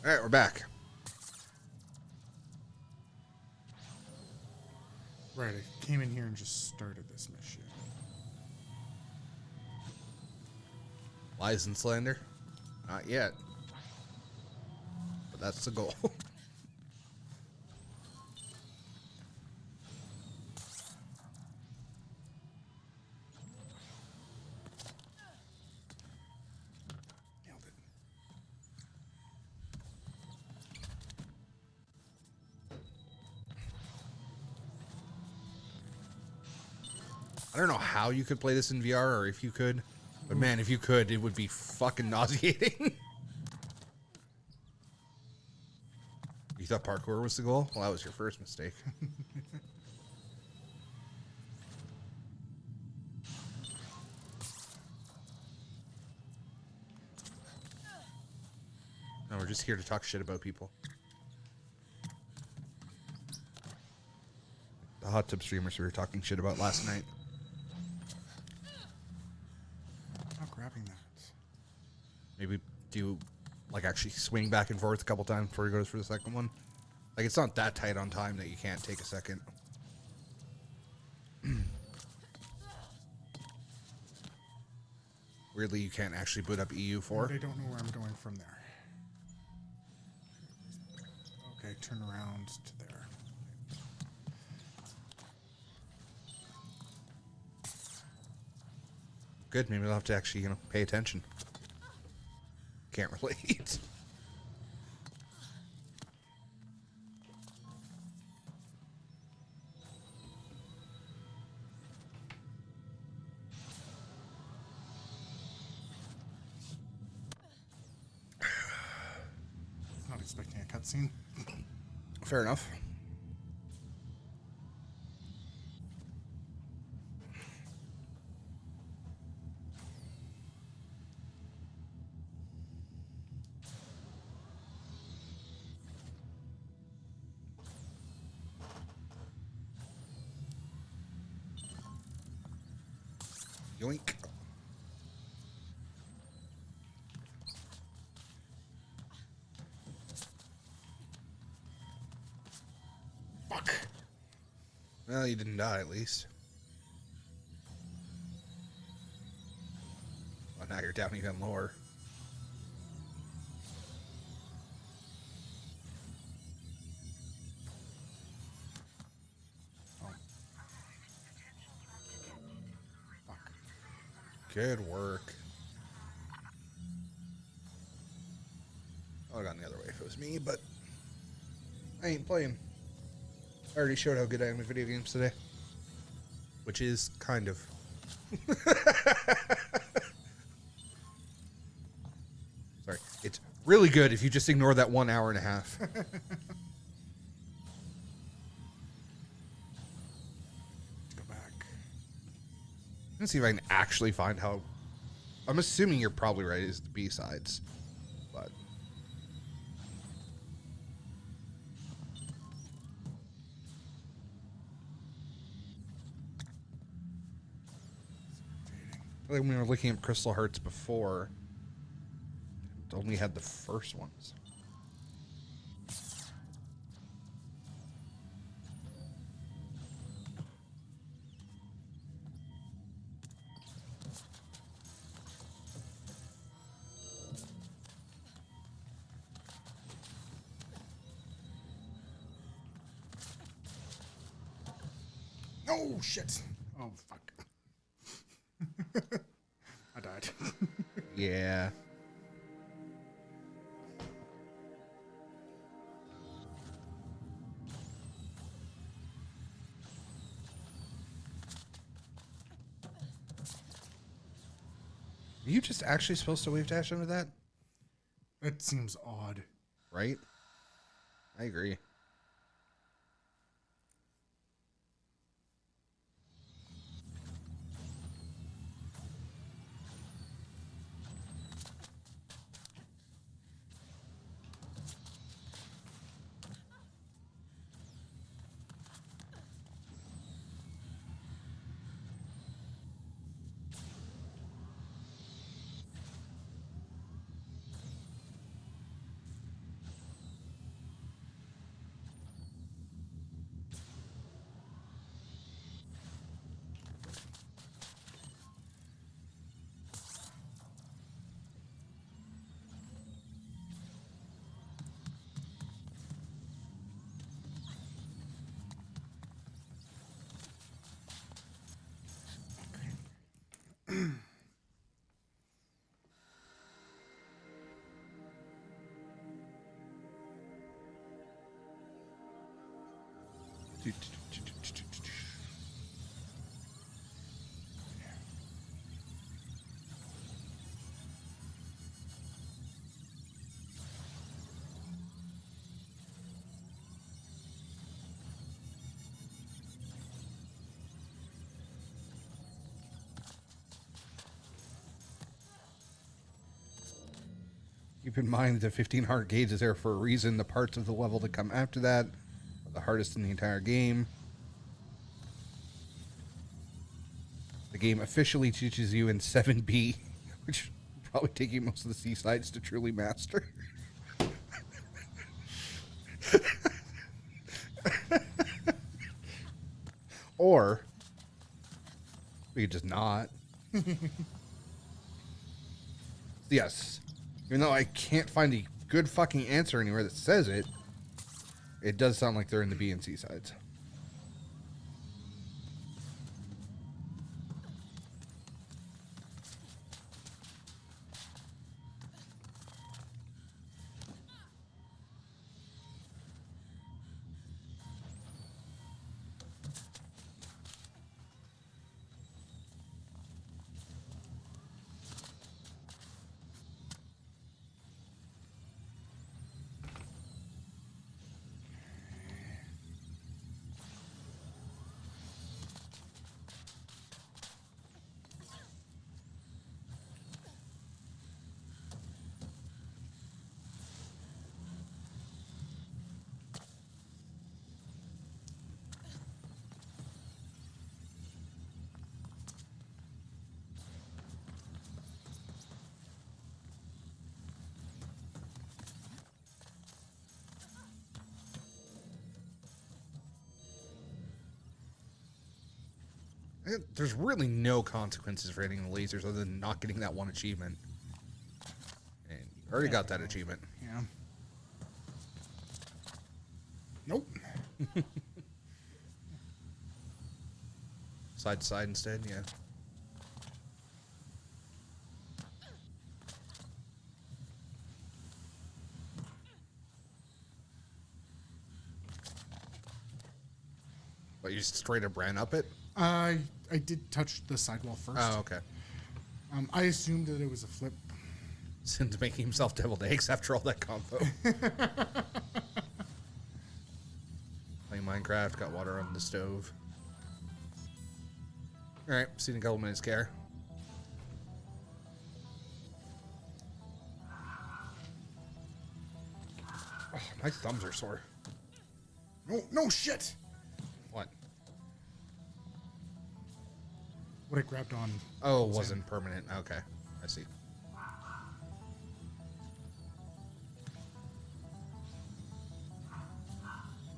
All right, we're back. Right, I came in here and just started this mission. Lies and slander? Not yet. But that's the goal. Nailed it. I don't know how you could play this in VR or if you could. But man, if you could, it would be fucking nauseating. You thought parkour was the goal? Well, that was your first mistake. No, we're just here to talk shit about people. The hot tub streamers we were talking shit about last night. Not grabbing that. Maybe do, like, actually swing back and forth a couple times before he goes for the second one. Like, it's not that tight on time that you can't take a second. Weirdly, you can't actually boot up EU4. I don't know where I'm going from there. Okay, turn around to there. Good, maybe I'll have to actually, pay attention. Can't relate. Not expecting a cutscene. Fair enough. Yoink. Fuck. Well, you didn't die at least. Well, now you're down even lower. Oh. Fuck. Good work. I would have gone the other way if it was me, but I ain't playing. I already showed how good I am at video games today. Which is kind of. Sorry. It's really good if you just ignore that 1 hour and a half. Go back. Let's see if I can actually find how. I'm assuming you're probably right, is the B-sides. But. Like when we were looking at Crystal Hearts before, it only had the first ones. Oh, shit. Oh, fuck. I died. Yeah. Are you just actually supposed to wave dash under that? It seems odd. Right? I agree. Keep in mind the 15 heart gauge is there for a reason. The parts of the level that come after that are the hardest in the entire game. The game officially teaches you in 7B, which will probably take you most of the seasides to truly master. Or we could just not. Yes. Even though I can't find a good fucking answer anywhere that says it, it does sound like they're in the B and C sides. There's really no consequences for hitting the lasers other than not getting that one achievement. And you already got that achievement. Yeah. Nope. Side to side instead, yeah. But you straight up ran up it? I did touch the sidewall first. Oh, okay. I assumed that it was a flip. Since making himself deviled eggs after all that combo. Playing Minecraft, got water on the stove. Alright, seen a couple minutes, care. Oh, my thumbs are sore. No shit. What? What I grabbed on. Oh, it wasn't permanent. Okay, I see.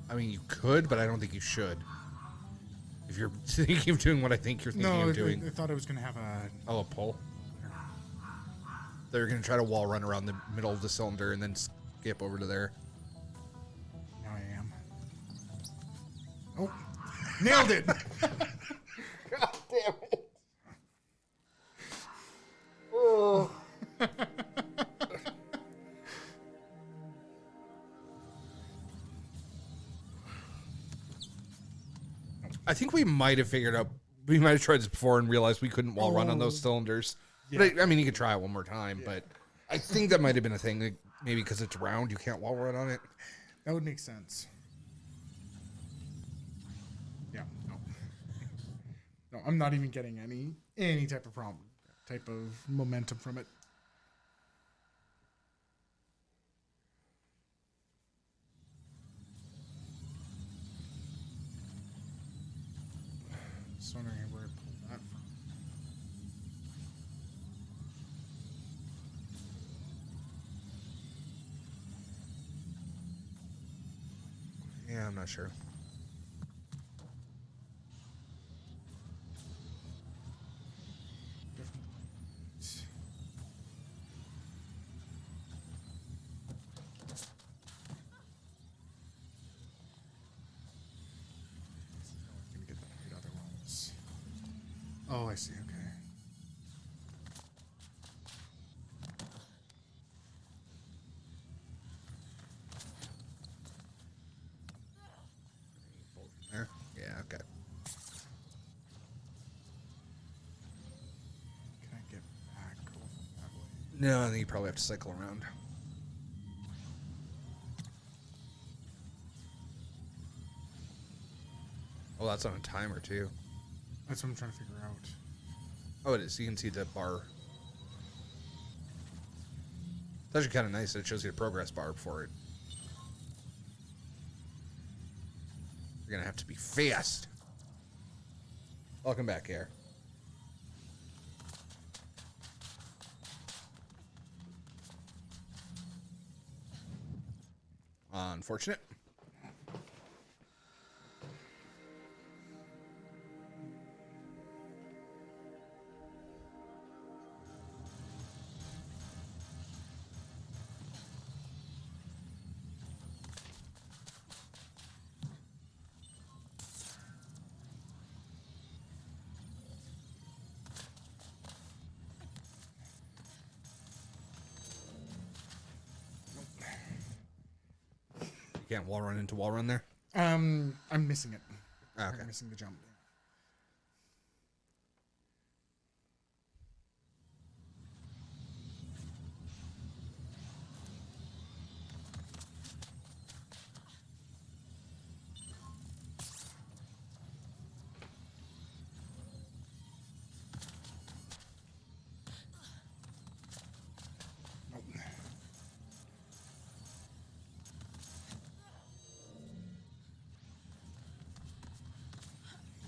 I mean, you could, but I don't think you should. If you're thinking of doing what I think you're thinking of doing. I thought I was going to have a... Oh, a pull? They're going to try to wall run around the middle of the cylinder and then skip over to there. Now I am. Oh, nailed it! God damn it. Oh. I think we might have figured out, we might have tried this before and realized we couldn't wall run on those cylinders. Yeah. But I mean, you could try it one more time, but I think that might have been a thing. Like, maybe because it's round, you can't wall run on it. That would make sense. Yeah, no. No, I'm not even getting any type of problem, type of momentum from it. Just wondering where I pulled that from. Yeah, I'm not sure. Gonna get the other ones. Oh, I see. Okay. There. No, I think you probably have to cycle around. Oh, that's on a timer, too. That's what I'm trying to figure out. Oh, it is. You can see the bar. It's actually kind of nice that it shows you a progress bar for it. You're going to have to be fast. Welcome back, Air. Unfortunate. You can't wall run into wall run there? I'm missing it. Okay. I'm missing the jump.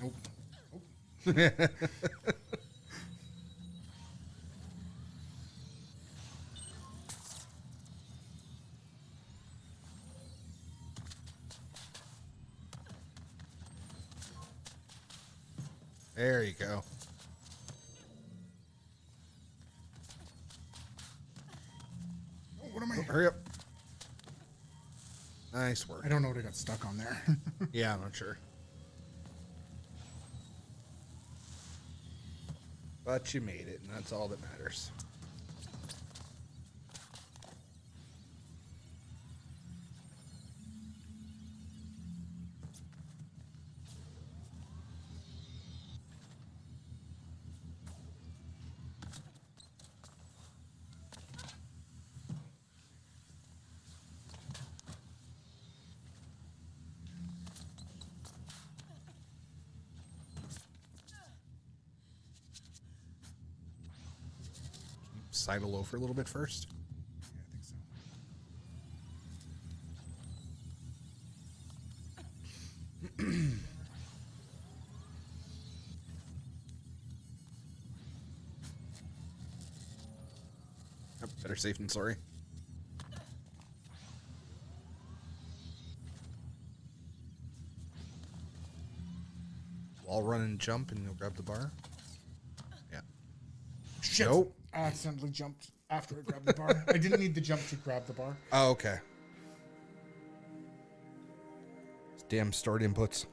Nope. Nope. Nope. There you go. Oh, what am I? Oh, hurry up. Nice work. I don't know what I got stuck on there. Yeah, I'm not sure. But you made it, and that's all that matters. Sidle over a little bit first. Yeah, I think so. Oh, better safe than sorry. Wall run and jump, and you'll grab the bar. Yeah. Shit. Nope. I accidentally jumped after I grabbed the bar. I didn't need the jump to grab the bar. Oh, okay. Damn start inputs.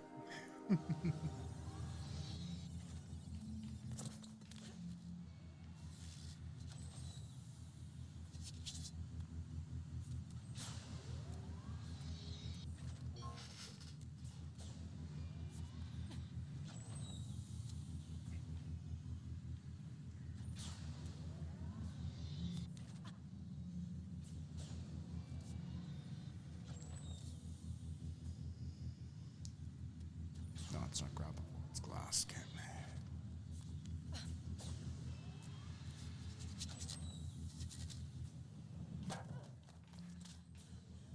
No, it's not grabbable. It's glass. Can't.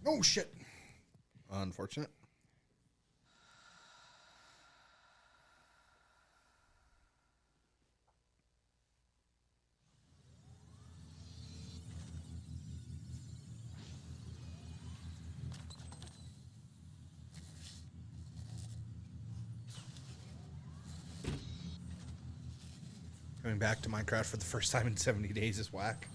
Oh, shit. Unfortunate. Coming back to Minecraft for the first time in 70 days is whack.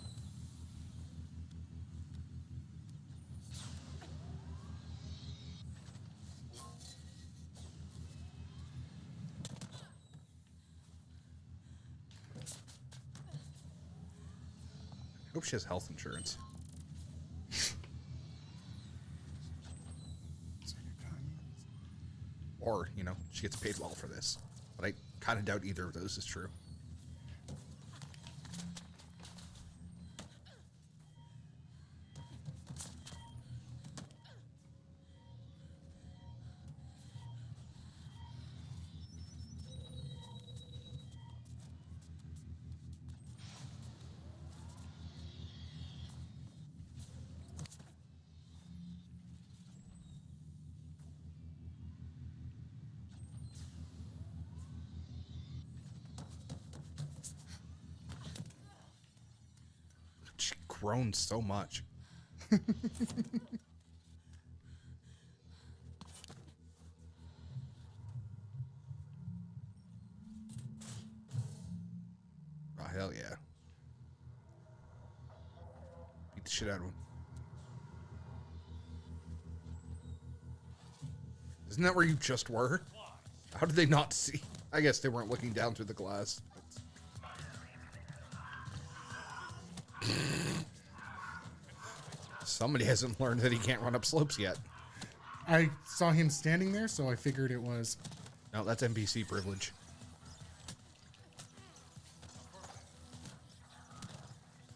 I hope she has health insurance. Or, you know, she gets paid well for this. But I kind of doubt either of those is true. grown so much. Oh, hell yeah. Beat the shit out of him. Isn't that where you just were? How did they not see? I guess they weren't looking down through the glass. Somebody hasn't learned that he can't run up slopes yet. I saw him standing there, so I figured it was... No, that's NPC privilege.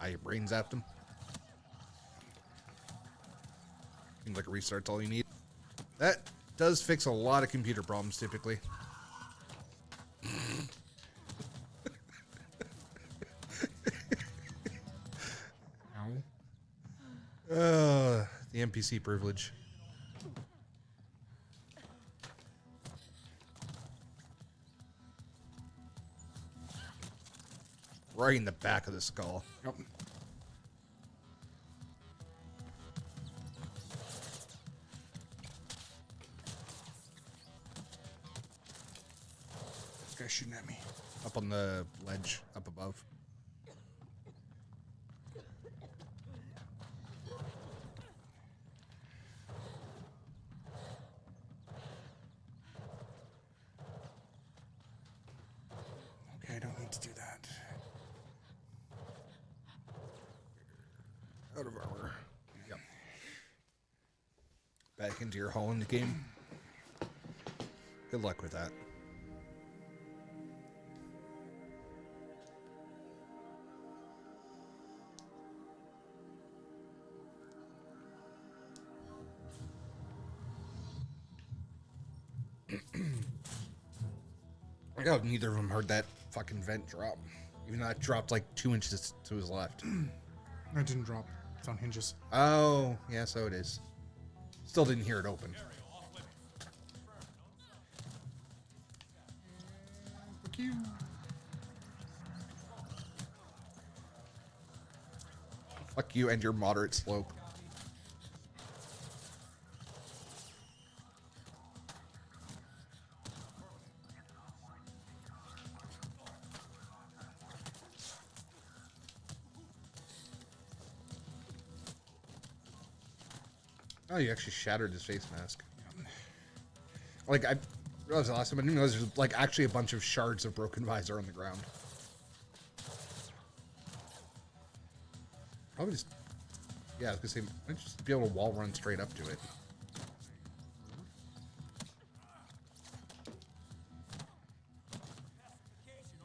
Your brain zapped him. Seems like a restart's all you need. That does fix a lot of computer problems, typically. The NPC privilege. Right in the back of the skull. Yep. This guy's shooting at me. Up on the ledge, up above. Okay, I don't need to do that. Out of armor. Yep. Back into your Holland game. Good luck with that. I know neither of them heard that fucking vent drop. Even though it dropped like 2 inches to his left. It didn't drop. It's on hinges. Oh, yeah, so it is. Still didn't hear it open. Fuck you. Fuck you and your moderate slope. Oh, you actually shattered his face mask. Like, I realized the last time, I didn't realize there's, like, actually a bunch of shards of broken visor on the ground. Probably just... Yeah, I was gonna say, might just be able to wall run straight up to it.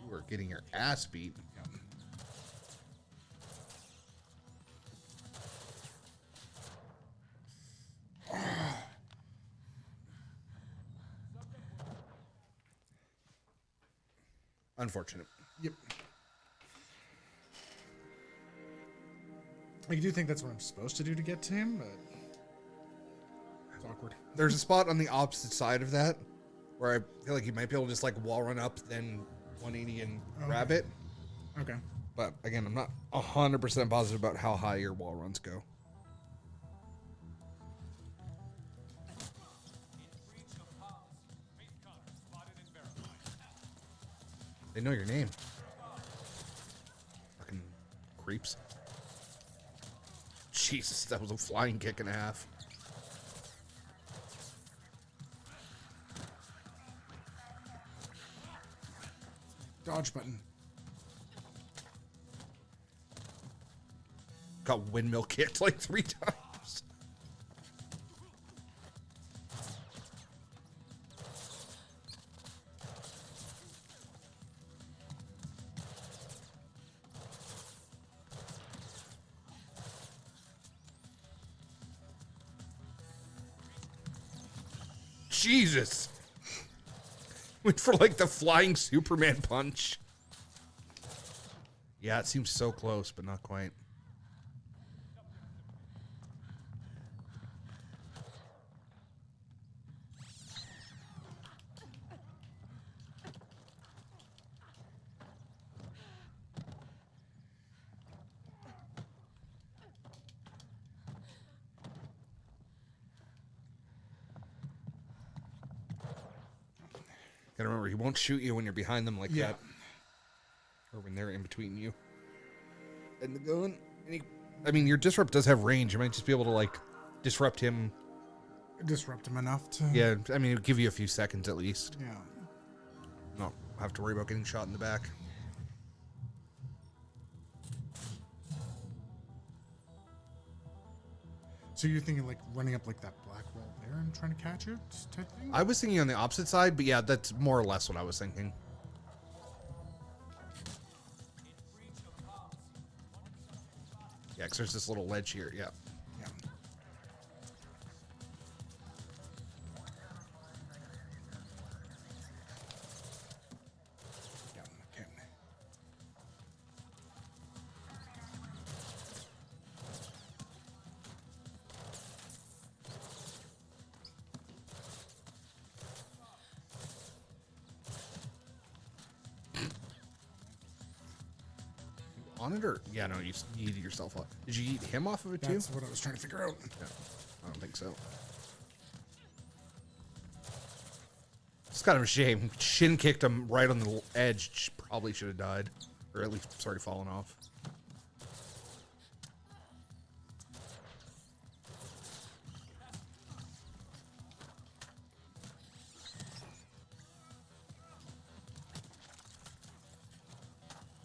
You are getting your ass beat. Unfortunate. Yep. I do think that's what I'm supposed to do to get to him, but it's awkward. There's a spot on the opposite side of that where I feel like you might be able to just like wall run up, then 180 and grab it. Okay. But again, I'm not 100% positive about how high your wall runs go. They know your name. Fucking creeps. Jesus, that was a flying kick and a half. Dodge button. Got windmill kicked like 3 times. Jesus. Went for like the flying Superman punch. Yeah, it seems so close, but not quite. Gotta remember, he won't shoot you when you're behind them like Yeah. that. Or when they're in between you. And the gun. I mean, your disrupt does have range. You might just be able to, like, disrupt him. Disrupt him enough to... Yeah, I mean, it'll give you a few seconds at least. Yeah. Not have to worry about getting shot in the back. So you're thinking, like, running up, like, that black wall there and trying to catch it type thing? I was thinking on the opposite side, but yeah, that's more or less what I was thinking. Yeah, because there's this little ledge here, yeah. Yeah. Yeah, okay. On it, or yeah, no, you yeeted yourself off. Did you eat him off of it too? That's what I was trying to figure out. No, I don't think so. It's kind of a shame. Shin kicked him right on the edge. Probably should have died, or at least started falling off.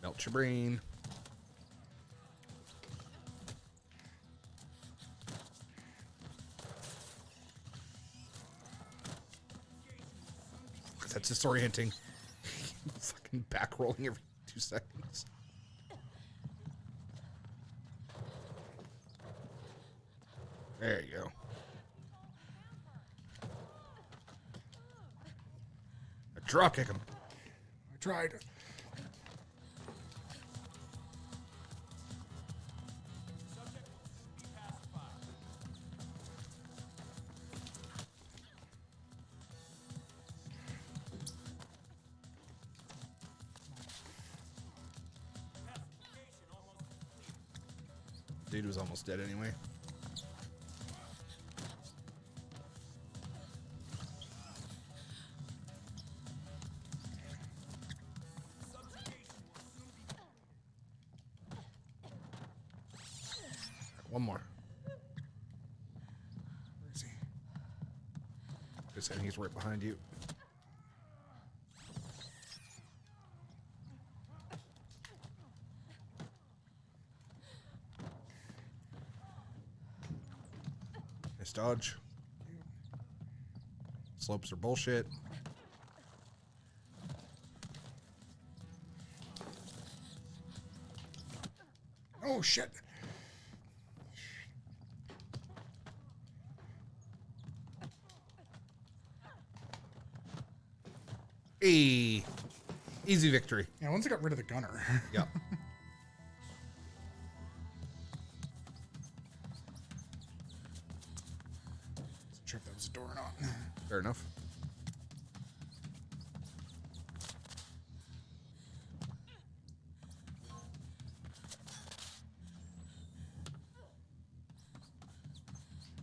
Melt your brain. That's disorienting. Fucking back rolling every 2 seconds. There you go. Drop kick him. I tried. Dude was almost dead anyway. One more. Where is he? Just saying he's right behind you. Nice dodge. Slopes are bullshit. Oh, shit. Hey, easy victory. Yeah, once I got rid of the gunner. Yep. Wasn't sure if that was a door or not. Fair enough.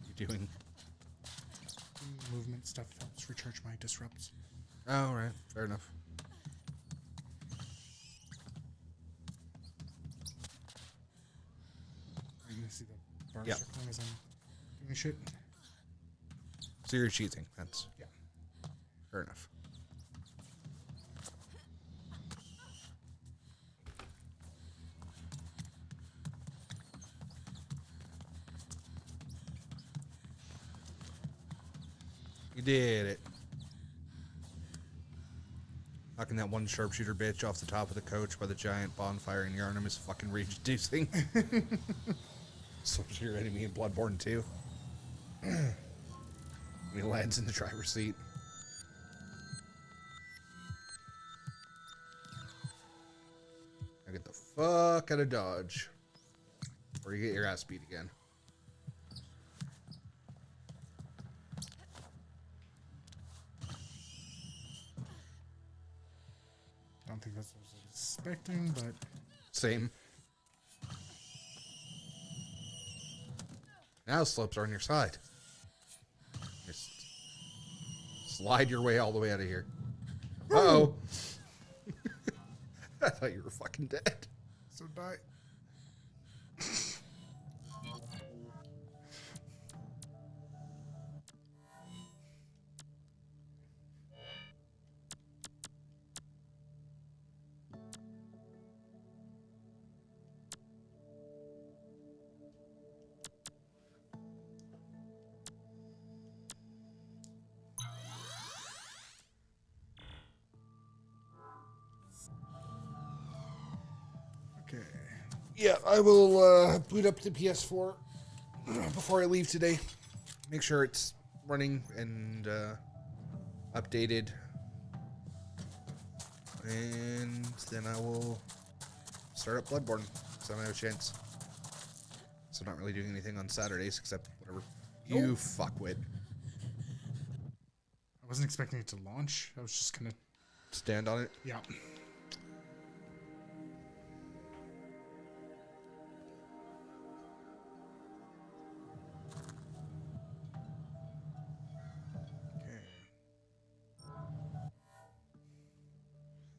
You doing? Movement stuff helps recharge my disrupts. Oh, right. Fair enough. Are you gonna see the bar Yep. circling as I'm doing shit? So you're cheating. That's Yeah. fair enough. You did it. Knocking that one sharpshooter bitch off the top of the coach by the giant bonfire in Yarnum is fucking rage-inducing. So your enemy in Bloodborne 2. When he lands in the driver's seat. Now get the fuck out of Dodge. Or you get your ass beat again. Don't think that's what I was expecting, but Same. Now slopes are on your side. Just slide your way all the way out of here. Uh-oh. I thought you were fucking dead. So die. Okay. Yeah, I will boot up the PS4 before I leave today. Make sure it's running and updated. And then I will start up Bloodborne, so I don't have a chance. So I'm not really doing anything on Saturdays except whatever you fuckwit. I wasn't expecting it to launch. I was just gonna Stand on it. yeah. Okay.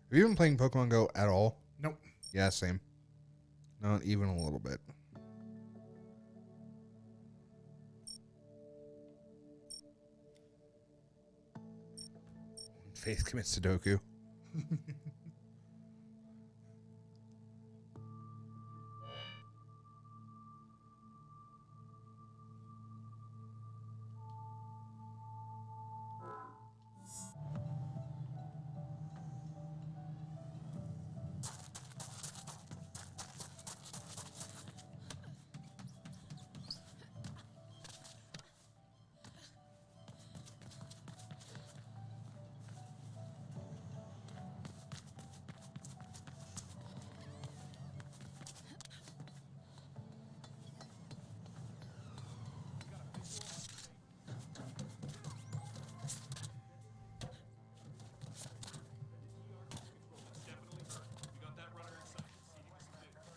Have you been playing Pokemon Go at all? Nope. Yeah, same. Not even a little bit. Faith commits Sudoku.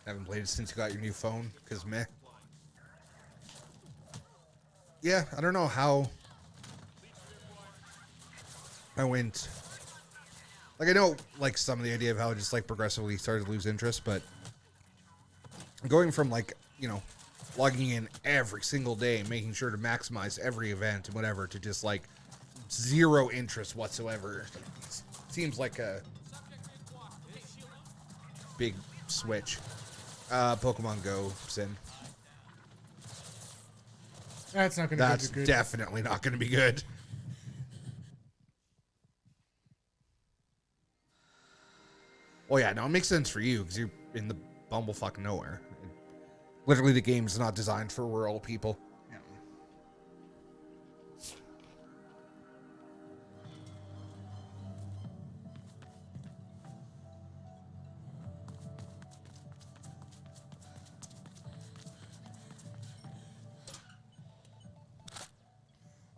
Haven't played it since you got your new phone, because meh. Yeah, I don't know how I went. Like, I know, like, some of the idea of how I just, like, progressively started to lose interest, but going from, like, you know, logging in every single day, making sure to maximize every event and whatever, to just, like, zero interest whatsoever, seems like a big switch. Pokemon Go, Sin. That's not gonna That's be good. definitely not going to be good. Well, yeah, no, it makes sense for you because you're in the bumblefuck nowhere. Literally, the game's not designed for rural people. Yeah.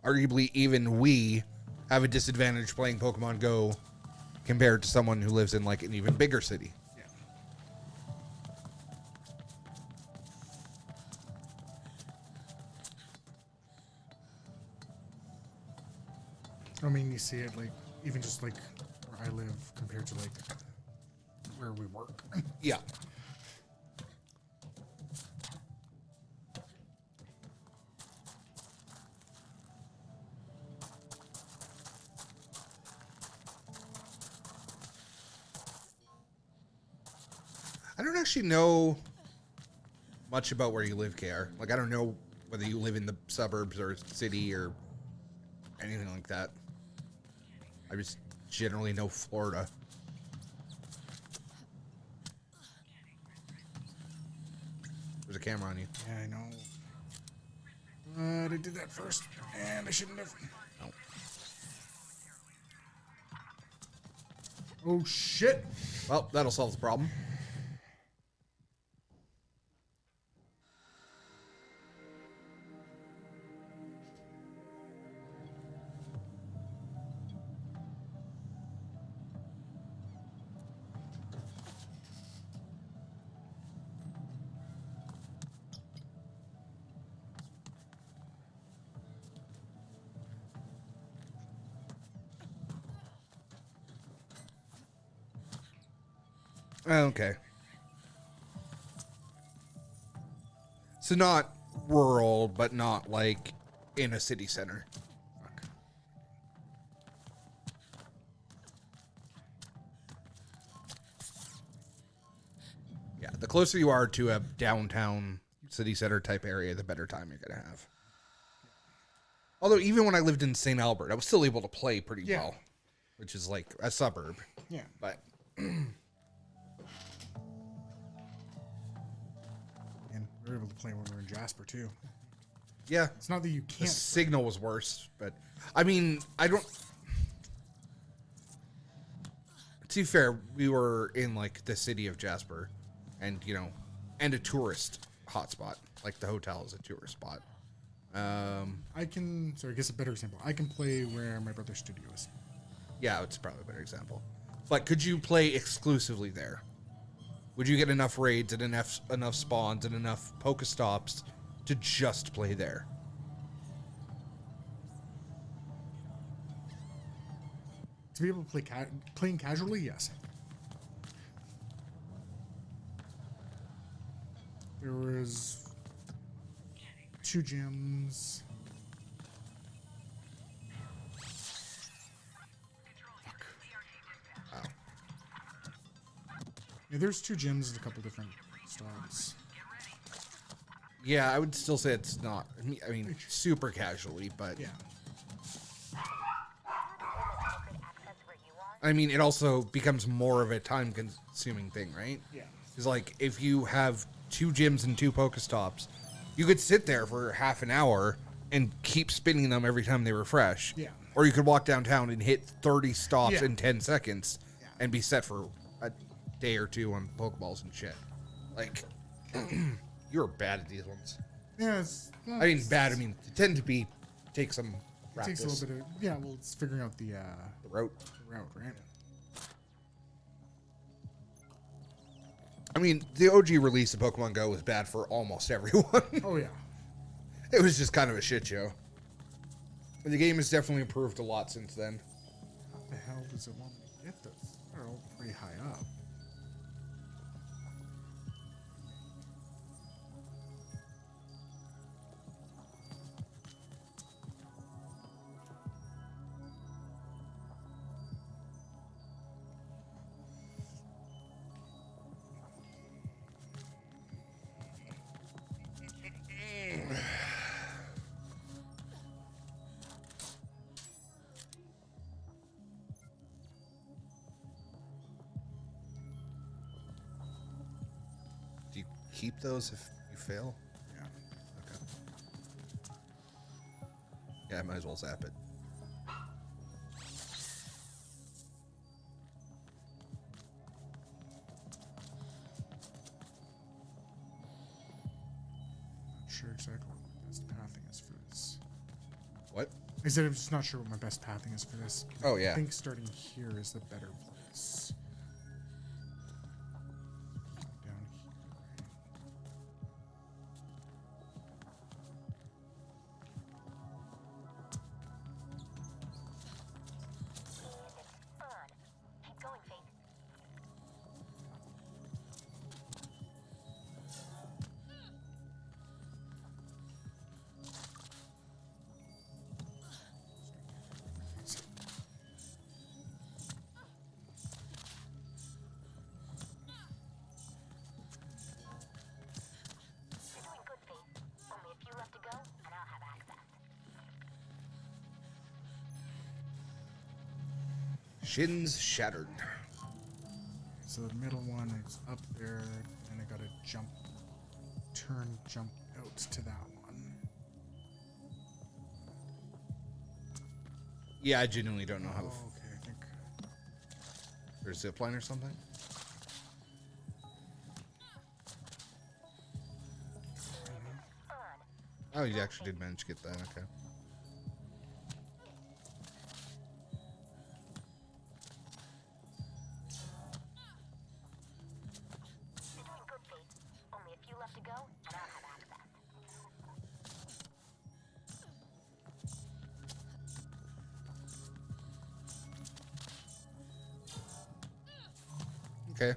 Arguably, even we have a disadvantage playing Pokemon Go compared to someone who lives in, like, an even bigger city. Yeah. I mean, you see it like even just like where I live compared to like where we work. Yeah. I don't actually know much about where you live, KR. Like, I don't know whether you live in the suburbs or city or anything like that. I just generally know Florida. There's a camera on you. Yeah, I know. But I did that first, and I shouldn't have. Oh. Oh shit! Well, that'll solve the problem. Okay. So not rural, but not like in a city center. Fuck. Yeah, the closer you are to a downtown city center type area, the better time you're going to have. Although even when I lived in St. Albert, I was still able to play pretty well, which is like a suburb. Yeah. But And we were able to play when we were in Jasper too. yeah, It's not that you the can't. signal was worse. But I mean, I don't. To be fair, we were in like the city of Jasper, and and a tourist hotspot. Like the hotel is a tourist spot. I can. So I guess a better example. I can play where my brother's studio is. Yeah, it's probably a better example. But could you play exclusively there? Would you get enough raids and enough spawns and enough Pokestops to just play there? To be able to play playing casually, yes. There was 2 gyms. Fuck. Wow. Yeah, there's 2 gyms and a couple different styles. Yeah, I would still say it's not. I mean, super casually, but Yeah. I mean, it also becomes more of a time-consuming thing, right? Yeah. It's like if you have 2 gyms and 2 Pokestops, you could sit there for half an hour and keep spinning them every time they refresh. Yeah. Or you could walk downtown and hit 30 stops Yeah. in 10 seconds Yeah. and be set for a day or 2 on Pokeballs and shit. Like, you're bad at these ones. Yeah, it's, I mean, bad. I mean, they tend to be take some it practice. takes a little bit of well, it's figuring out the The route. route, right? I mean, the OG release of Pokemon Go was bad for almost everyone. Oh yeah. It was just kind of a shit show. And the game has definitely improved a lot since then. How the hell does it want me to get this? They're all pretty high up. Do you keep those if you fail? Yeah. Okay. Yeah, I might as well zap it. Not sure exactly what my best pathing is for this. What? I said I'm just not sure what my best pathing is for this. Oh, yeah. I think starting here is the better place. Down here, right? Keep going, Faith. You're doing good, Faith. Only a few left to go, and I'll have access. Shins shattered. So the middle one is up there, and I gotta jump out to that one. Yeah, I genuinely don't know how to. Oh, okay, I think. There's a zipline or something? Oh, you actually did manage to get that. Okay. You're doing good, Faith. Only a few left to go, and I'll have access. Okay.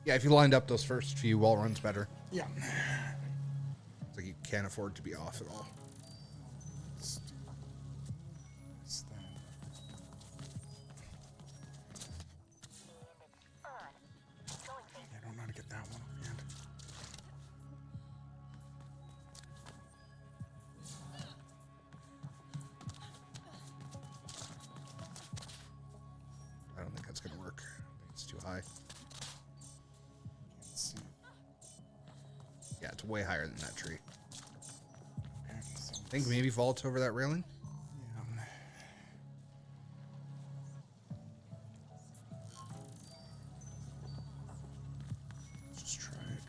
Yeah, if you lined up those first few wall runs better. Yeah. It's like you can't afford to be off at all. Let's do this then. Yeah, I don't know how to get that one offhand. I don't think that's going to work. I think it's too high. Can't see it. Yeah, it's way higher than that tree. Okay, so I think maybe vault over that railing. yeah. Let's just try it.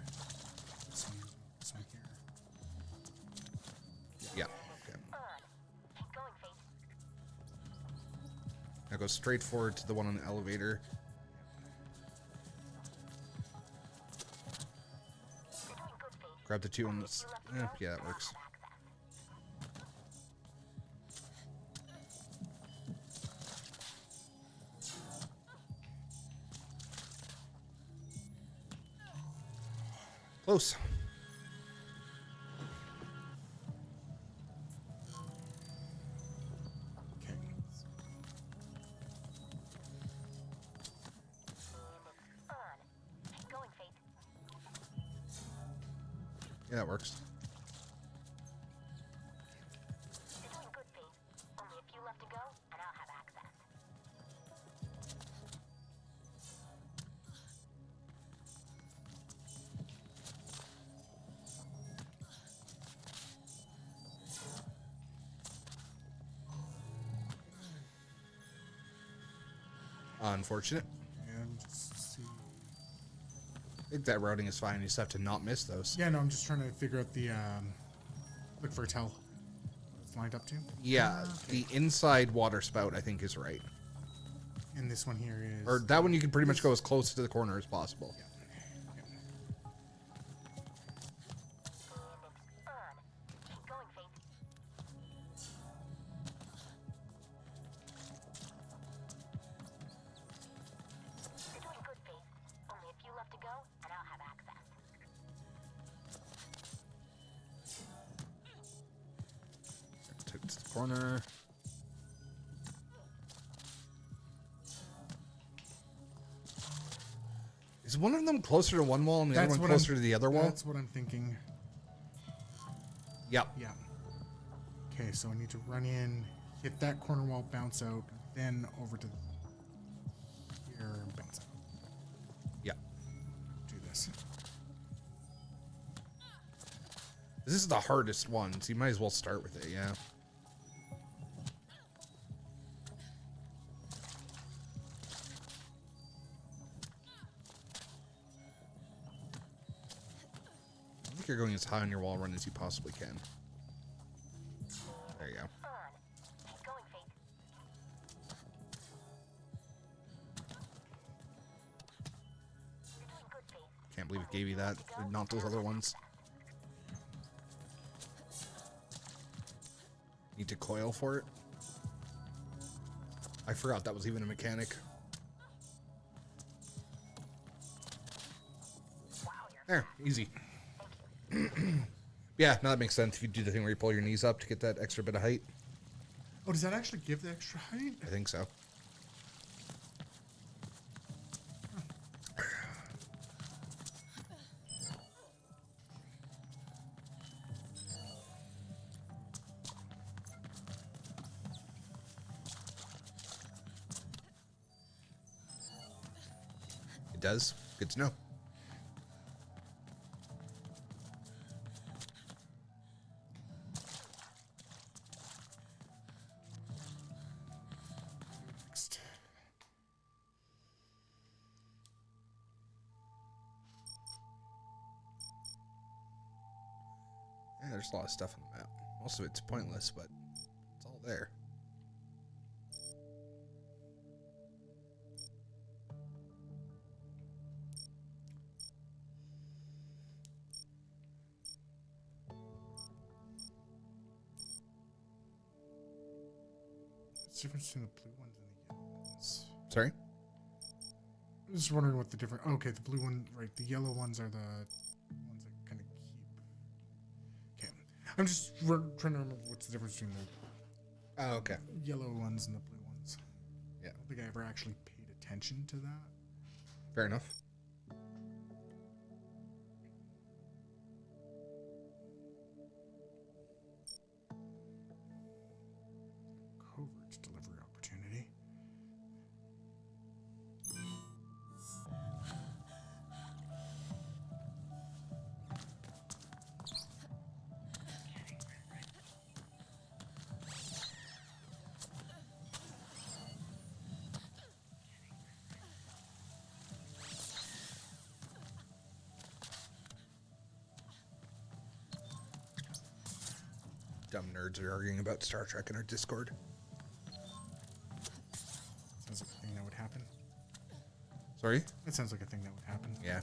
This one here. Yeah. Okay. Going, Fate. Now go straight forward to the one on the elevator. You're doing good, Fate. Grab the two on this. Yeah, that works. Close. Okay. Going, Fate. Yeah, that works. You're doing good, Fate. Only a few left to go, and I'll have access. Unfortunate. And just see. I think that routing is fine. You just have to not miss those. Yeah, no, I'm just trying to figure out the look for a tell. What it's lined up to. Yeah, the inside water spout, I think, is right. And this one here is. Or that one you can pretty much go as close to the corner as possible. Yeah. Going, Fate. You're doing good, Fate. Only a few left to go, and I'll have access. Take it to the corner. Is one of them closer to one wall and the other one what closer I'm- to the other wall? That's what I'm thinking. Yep. Yeah. Okay, so I need to run in, hit that corner wall, bounce out, then over to here and bounce out. Yep. Do this. This is the hardest one, so you might as well start with it, yeah. I think you're going as high on your wall run as you possibly can. There you go. Going, Fate. You're doing good, Fate. Can't believe it gave you that, and not those other ones. Need to coil for it. I forgot that was even a mechanic. There, easy. Yeah, no, that makes sense. If you do the thing where you pull your knees up to get that extra bit of height. Oh, does that actually give the extra height? I think so. It does. Good to know. Next. Yeah, there's a lot of stuff on the map. Most of it's pointless, but it's all there. What's the difference between the blue ones and the yellow ones? Sorry? I was just wondering what the different. Okay, the blue one, right? The yellow ones are the ones that kind of keep. Okay, I'm just trying to remember what's the difference between the Oh, okay. yellow ones and the blue ones. Yeah. I don't think I ever actually paid attention to that. Fair enough. Covert delivery opportunity. Dumb nerds are arguing about Star Trek in our Discord. Sounds like a thing that would happen. Sorry? That sounds like a thing that would happen. Yeah.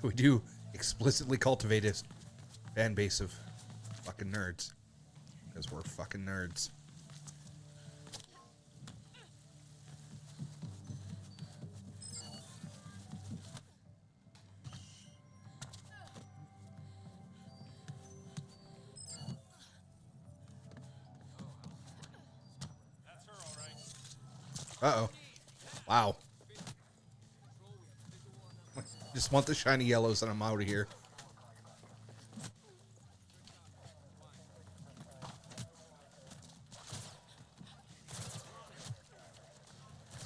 We do explicitly cultivate a fan base of fucking nerds. Because we're fucking nerds. Uh-oh. Wow. Just want the shiny yellows and I'm out of here.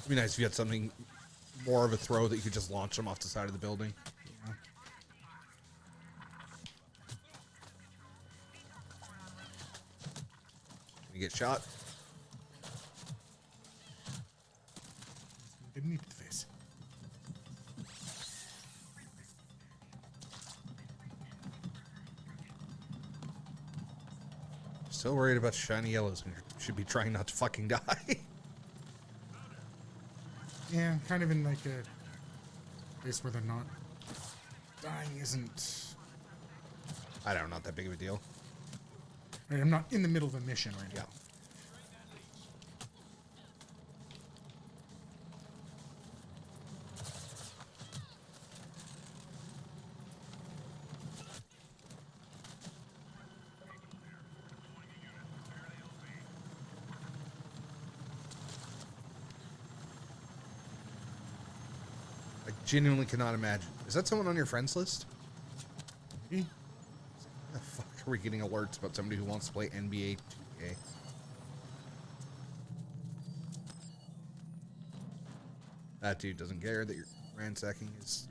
It'd be nice if you had something more of a throw that you could just launch them off the side of the building. Yeah. You get shot. Didn't need the face. Still worried about shiny yellows and you should be trying not to fucking die. Yeah, kind of in like a place where they're not dying isn't. I don't know, not that big of a deal. Right, I'm not in the middle of a mission right now. I genuinely cannot imagine. Is that someone on your friends list? Maybe. The fuck are we getting alerts about somebody who wants to play NBA 2K? That dude doesn't care that you're ransacking his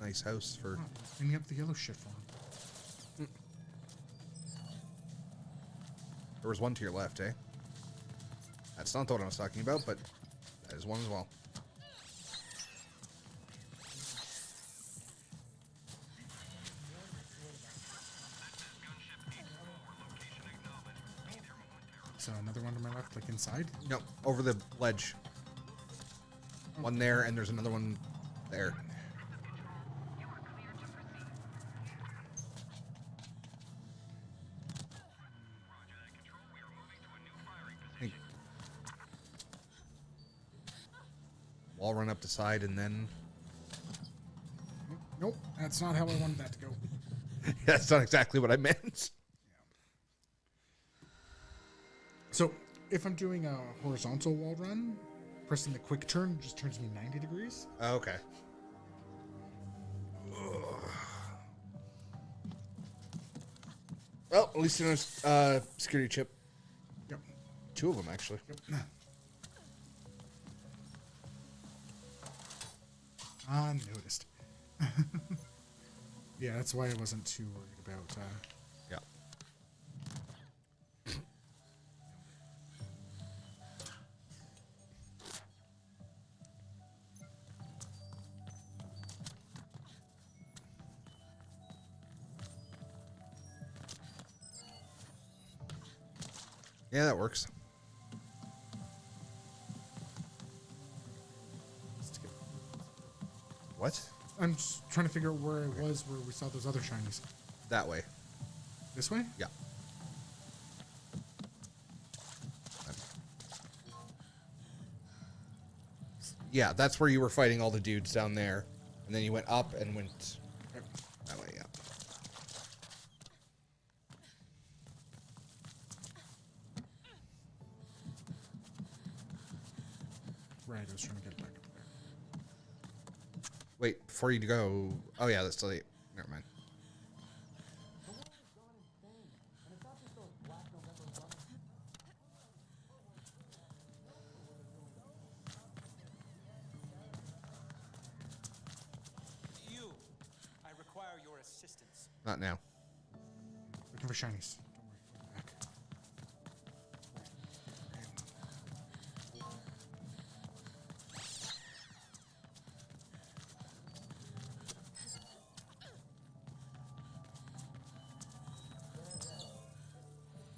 nice house for... Oh, cleaning up the yellow shit for him. There was one to your left, eh? That's not the one I was talking about, but that is one as well. So another one to my left, like inside. No, over the ledge. One there, and there's another one there. Hey. Wall run up the side, and then... Nope, that's not how I wanted that to go. That's not exactly what I meant. So if I'm doing a horizontal wall run, pressing the quick turn just turns me 90 degrees. Oh, okay. Well, at least there's security chip. Yep. 2 of them, actually. Yep. Unnoticed. Yeah, that's why I wasn't too worried about. Yeah. Yeah, that works. What? I'm just trying to figure out where I was where we saw those other shinies. That way. This way? Yeah. Yeah, that's where you were fighting all the dudes down there. And then you went up and went that way, yeah. Right, I was trying to get back up there. Wait, before you go... Oh, yeah, that's still... Never mind. You, I require your assistance. Not now. Looking for shinies. Don't worry, I'll be back.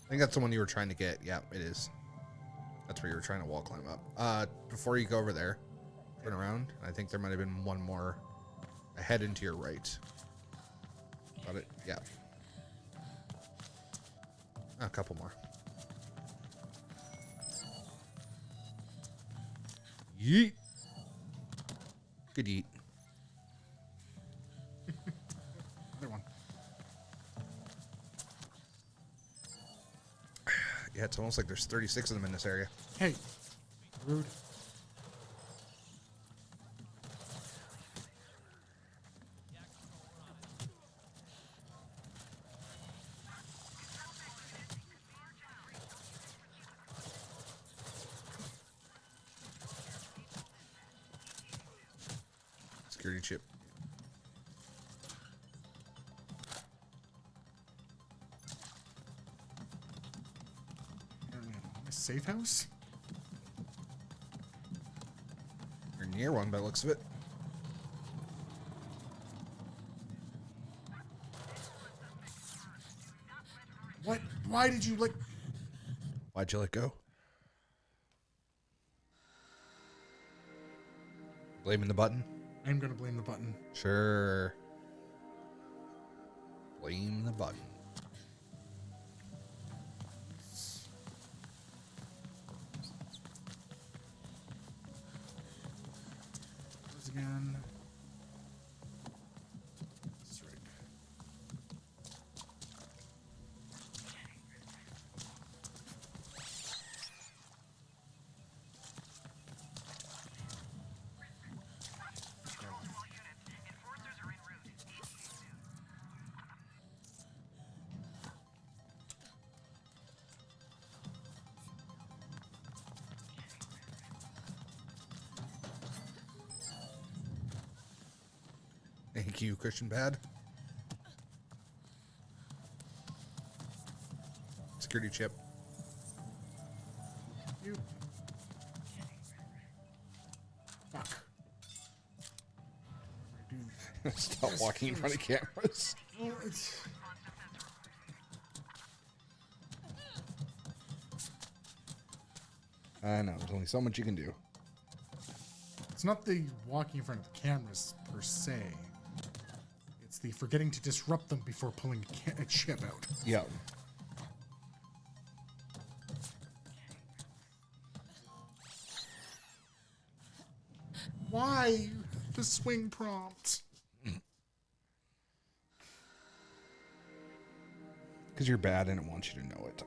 I think that's the one you were trying to get. Yeah, it is. That's where you were trying to wall climb up. Before you go over there, turn around. I think there might have been one more ahead and to your right. Got it? Yeah. A couple more. Yeet. Good yeet. Other one. Yeah, it's almost like there's 36 of them in this area. Hey, rude. Security chip. A safe house? You're near one by the looks of it. What? Why did you like? Why'd you let go? Blaming the button? I'm gonna blame the button. Sure. Blame the button. Again. This is right. Thank you, Christian Bad. Security chip. You. Fuck. Dude. Stop walking in front of cameras. Oh, it's. I know, there's only so much you can do. It's not the walking in front of the cameras per se. It's the forgetting to disrupt them before pulling a chip out. Yeah. Why the swing prompt? Because you're bad and it wants you to know it.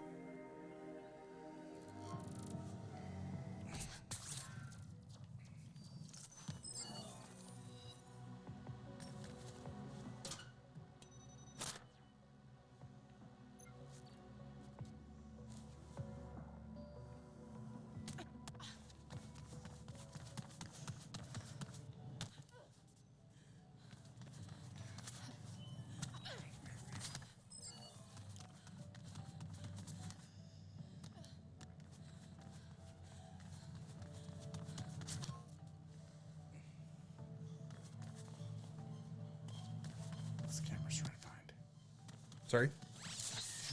What's the camera trying to find? Sorry?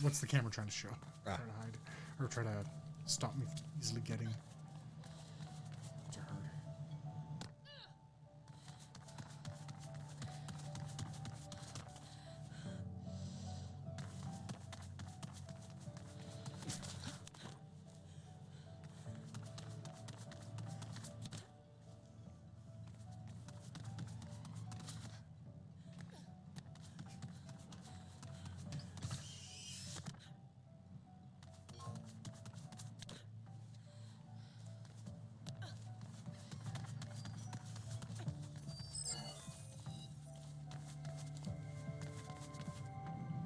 What's the camera trying to show? Ah. Try to hide. Or try to stop me from easily getting to her.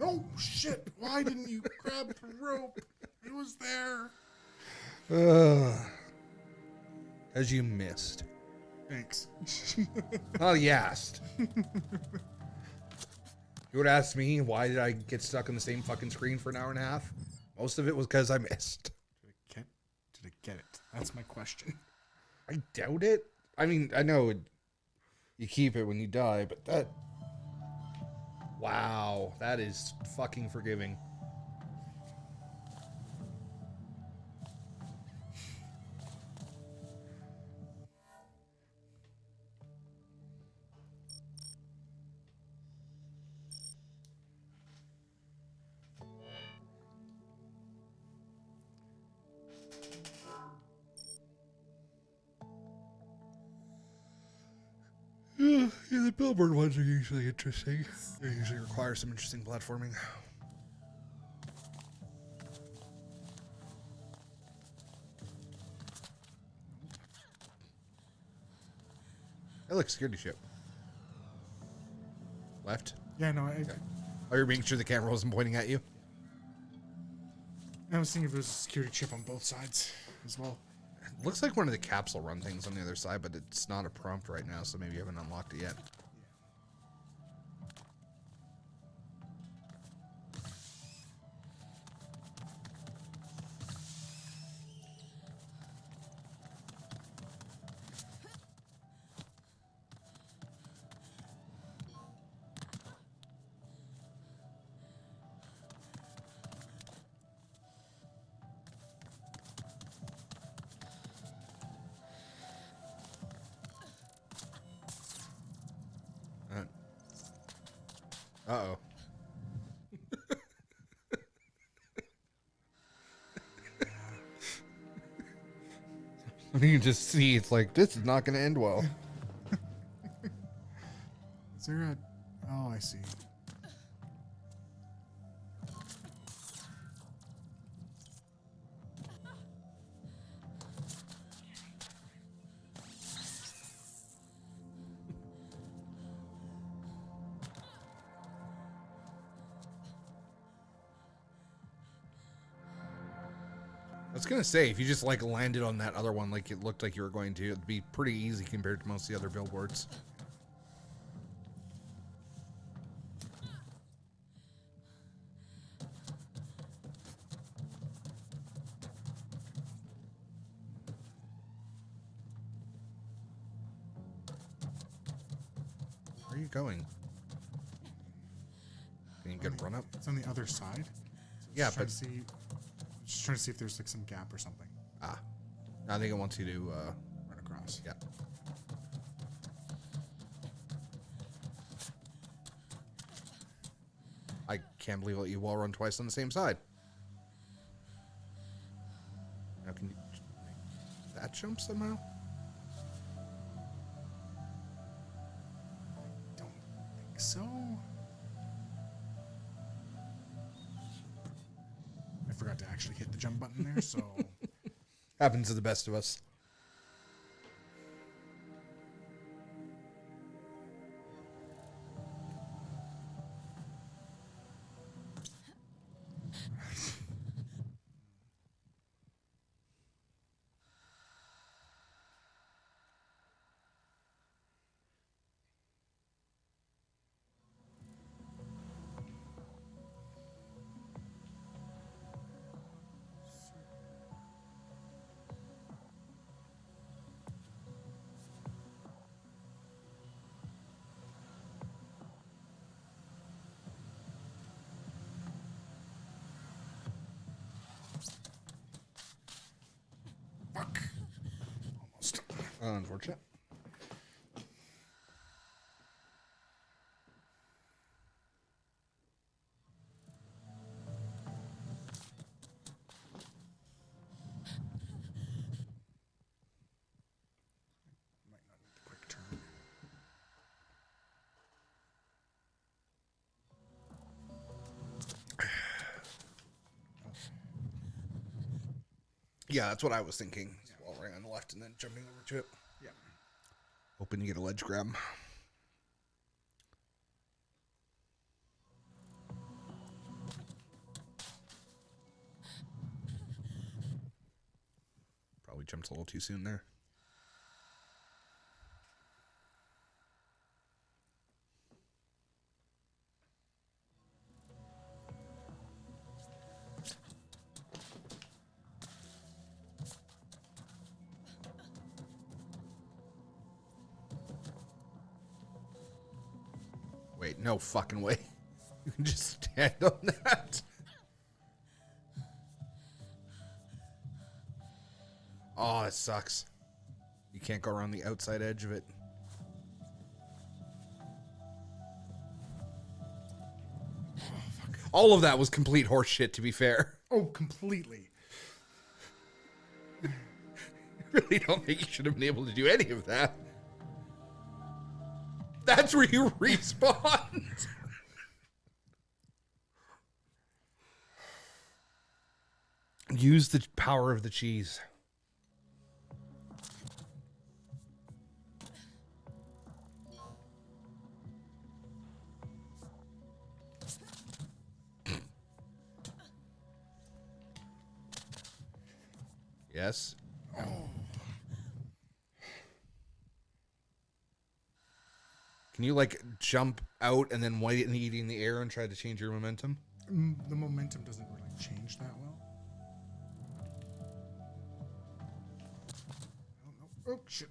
Oh, shit. Why didn't you grab the rope? It was there. As you missed. Thanks. Well, you asked. You would ask me, why did I get stuck on the same fucking screen for an hour and a half? Most of it was because I missed. Did I get it? That's my question. I doubt it. I mean, I know you keep it when you die, but that... Wow, that is fucking forgiving. Yeah, the billboard ones are usually interesting. They usually require some interesting platforming. Hey, look, security ship. Left? Yeah, no, Oh, you're making sure the camera wasn't pointing at you? I was thinking if there's a security chip on both sides as well. It looks like one of the capsule run things on the other side, but it's not a prompt right now, so maybe you haven't unlocked it yet. Uh-oh. You can just see, it's like, this is not going to end well. Is there a... Oh, I see. I was gonna say, if you just like landed on that other one like it looked like you were going to, it'd be pretty easy compared to most of the other billboards. Where are you going? Can you get a run up? It's on the other side. So Yeah, just trying but- to see, just trying to see if there's like some gap or something. Ah. I think it wants you to, Run across. yeah. I can't believe that you wall run twice on the same side. Now can you make that jump somehow? Don't think so. I forgot to actually hit the jump button there, so... Happens to the best of us. Fuck. Almost. Unfortunate. Might not need the quick turn. Yeah, that's what I was thinking. Wall running on the left and then jumping over to it. Yeah. Hoping you get a ledge grab. jumped a little too soon there. Wait, no fucking way. You can just stand on that. Oh, it sucks. You can't go around the outside edge of it. All of that was complete horseshit, to be fair. Oh, completely. I really don't think you should have been able to do any of that. That's where you respawn. Use the power of the cheese. Yes. Oh. Can you like jump out and then white and eat in the air and try to change your momentum? The momentum doesn't really change that well. Oh, no. Oh, shit.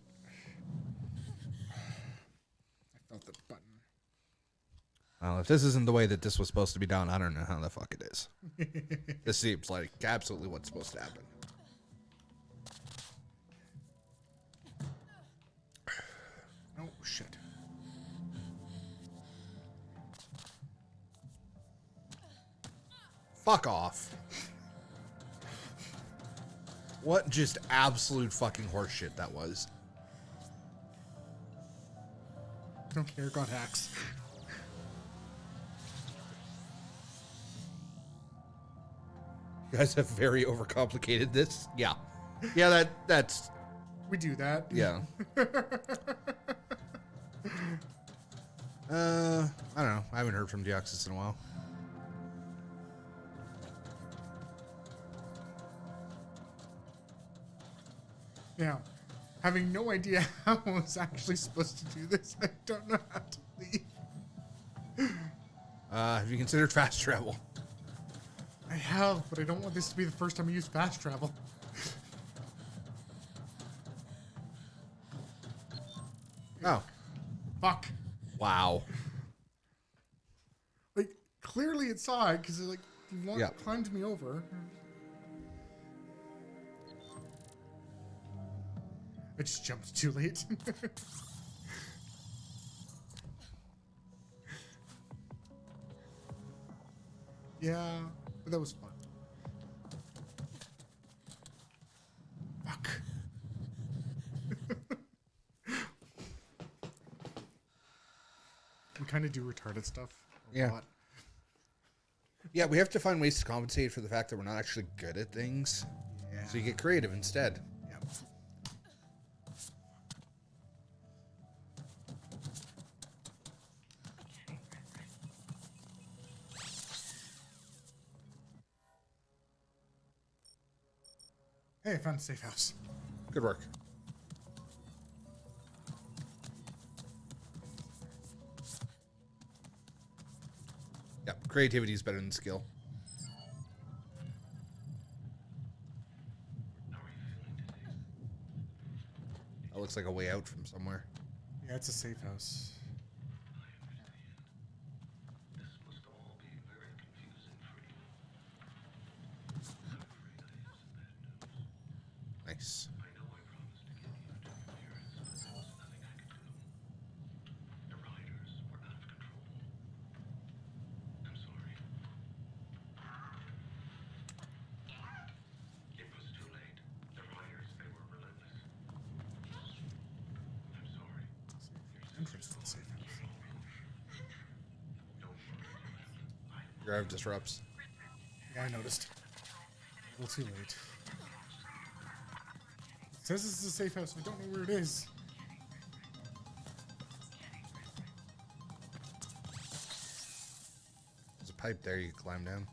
I felt the button. Well, if this isn't the way that this was supposed to be done, I don't know how the fuck it is. This seems like absolutely what's supposed to happen. Oh, shit. Fuck off. What just absolute fucking horseshit that was. I don't care, got hacks. You guys have very overcomplicated this. Yeah. Yeah, that's We do that. yeah. I don't know. I haven't heard from Deoxys in a while. Yeah. Having no idea how I was actually supposed to do this, I don't know how to leave. Have you considered fast travel? I have, but I don't want this to be the first time I use fast travel. Oh. Fuck. Wow. Like, clearly it saw it because it, like, Yeah. climbed me over. I just jumped too late. Yeah, but that was fun. Fuck. We kind of do retarded stuff a Yeah. lot. Yeah, we have to find ways to compensate for the fact that we're not actually good at things. Yeah. So you get creative instead. Yeah. Hey, I found a safe house. Good work. Yeah, creativity is better than skill. That looks like a way out from somewhere. Yeah, it's a safe house. Nice. Entrance to the safe house. Drive disrupts. Yeah, I noticed. A little too late. It says this is a safe house. I don't know where it is. There's a pipe there you can climb down.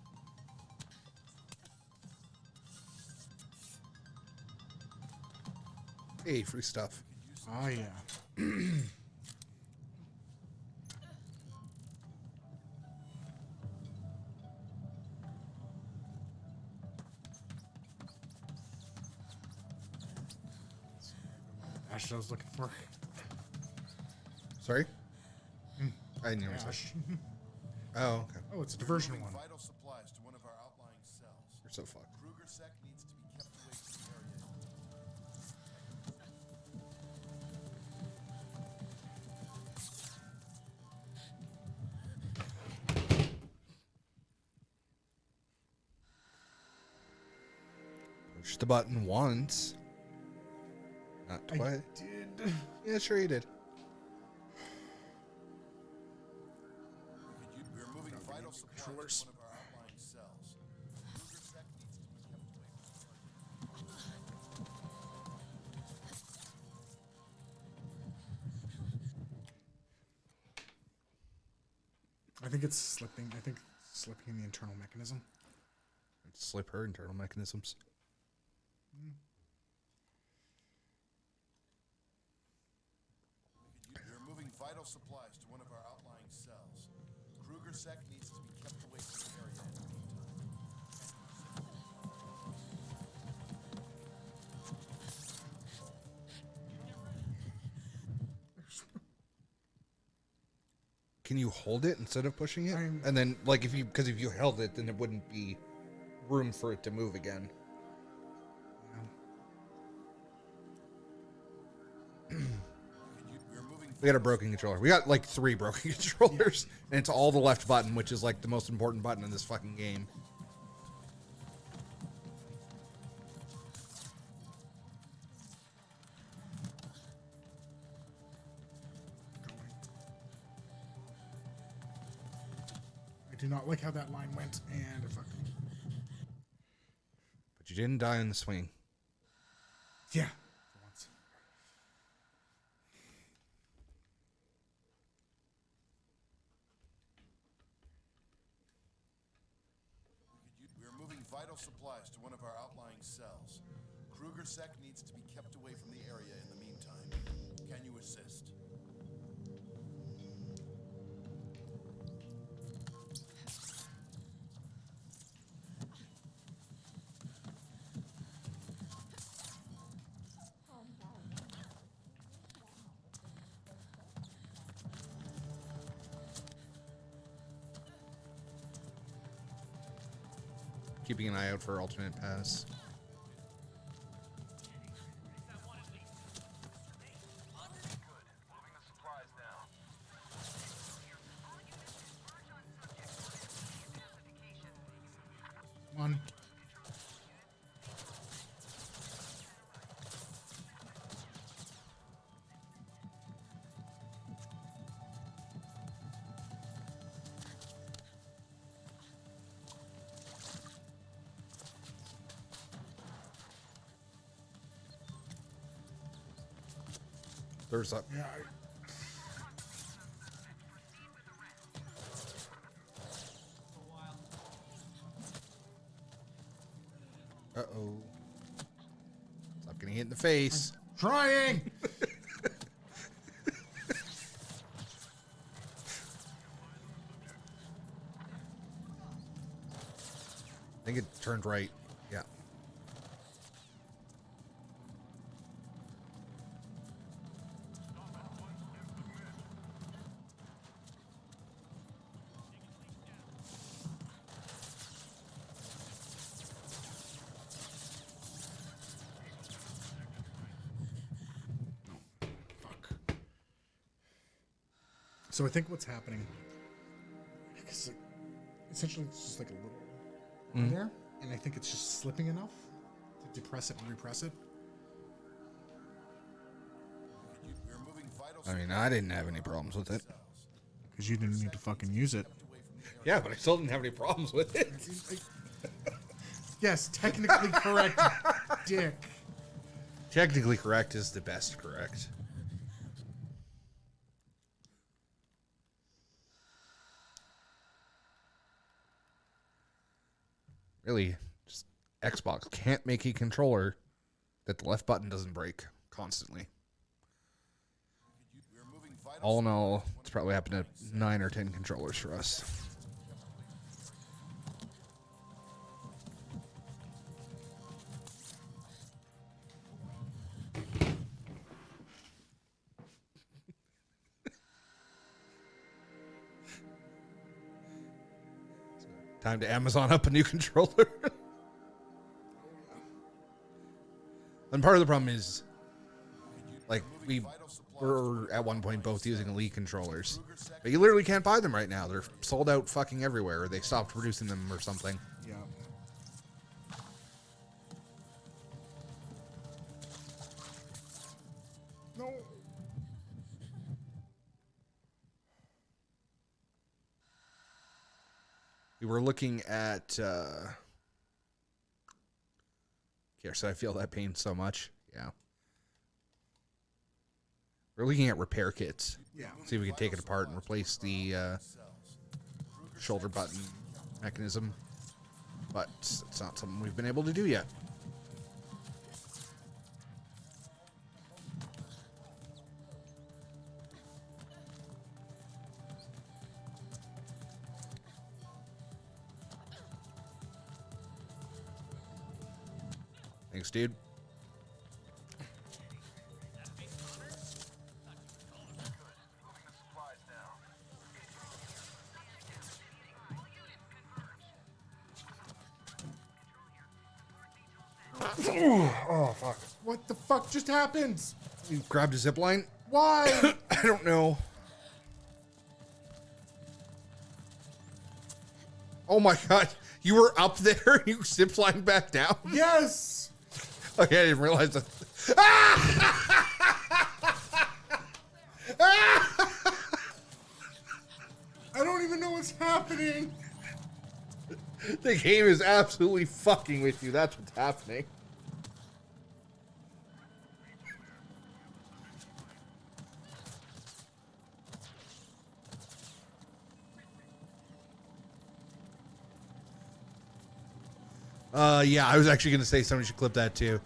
Hey, free stuff. Oh, yeah. Ash I was looking for. Sorry? I didn't hear what you Ash. said. Oh, okay. Oh, it's a diversion one. Vital supplies to one of our outlying cells. You're so fucked. Kruger Sec needs to be kept away from the area. Push the button once. Not I twice. did. Yeah, sure you did. We're moving vital supplies controllers. to one of our outlying cells. Kruger Sec needs to be kept away from the area. I think it's slipping. I think it's slipping in the internal mechanism. Slip her internal mechanisms. We're moving vital supplies to one of our outlying cells. Kruger Sec needs to be kept away from the area in the meantime. Can you hold it instead of pushing it? I'm- And then, like, because if you held it, then it wouldn't be room for it to move again. We're moving We got a broken controller. We got like 3 broken controllers, and it's all the left button, which is like the most important button in this fucking game. I do not like how that line went, and it fucked me. But you didn't die in the swing. Yeah. For once. We're moving vital supplies to one of our outlying cells. Kruger Sec needs to be kept away from the area in the meantime. Can you assist? Keeping an eye out for alternate paths. Come on. There's up. Yeah. Uh-oh. Stop getting hit in the face. Trying. I think it turned right. Yeah. Fuck. So I think what's happening, because essentially it's just like a little there, and I think it's just slipping enough to depress it and repress it. We're moving vital I mean, I didn't have any problems with it. Because you didn't need to fucking use it. away from the area. Yeah, but I still didn't have any problems with it. Yes, technically correct, dick. Technically correct is the best correct. Really, just Xbox can't make a controller that the left button doesn't break constantly. We're moving vital All in all, it's probably happened to 9 or 10 controllers for us. Time to Amazon up a new controller. And part of the problem is, like, we were at one point both using Elite controllers, but you literally can't buy them right now. They're sold out fucking everywhere, or they stopped producing them or something. Yeah. No. We were looking at, here, so I feel that pain so much. Yeah. We're looking at repair kits. Yeah. See if we can take it apart and replace the shoulder button mechanism. But it's not something we've been able to do yet. Thanks, dude. Oh, fuck. What the fuck just happened? You grabbed a zip line? Why? I don't know. Oh my god. You were up there and you zip lined back down? Yes. Okay, I didn't realize that. I don't even know what's happening. The game is absolutely fucking with you. That's what's happening. Yeah, I was actually going to say somebody should clip that too.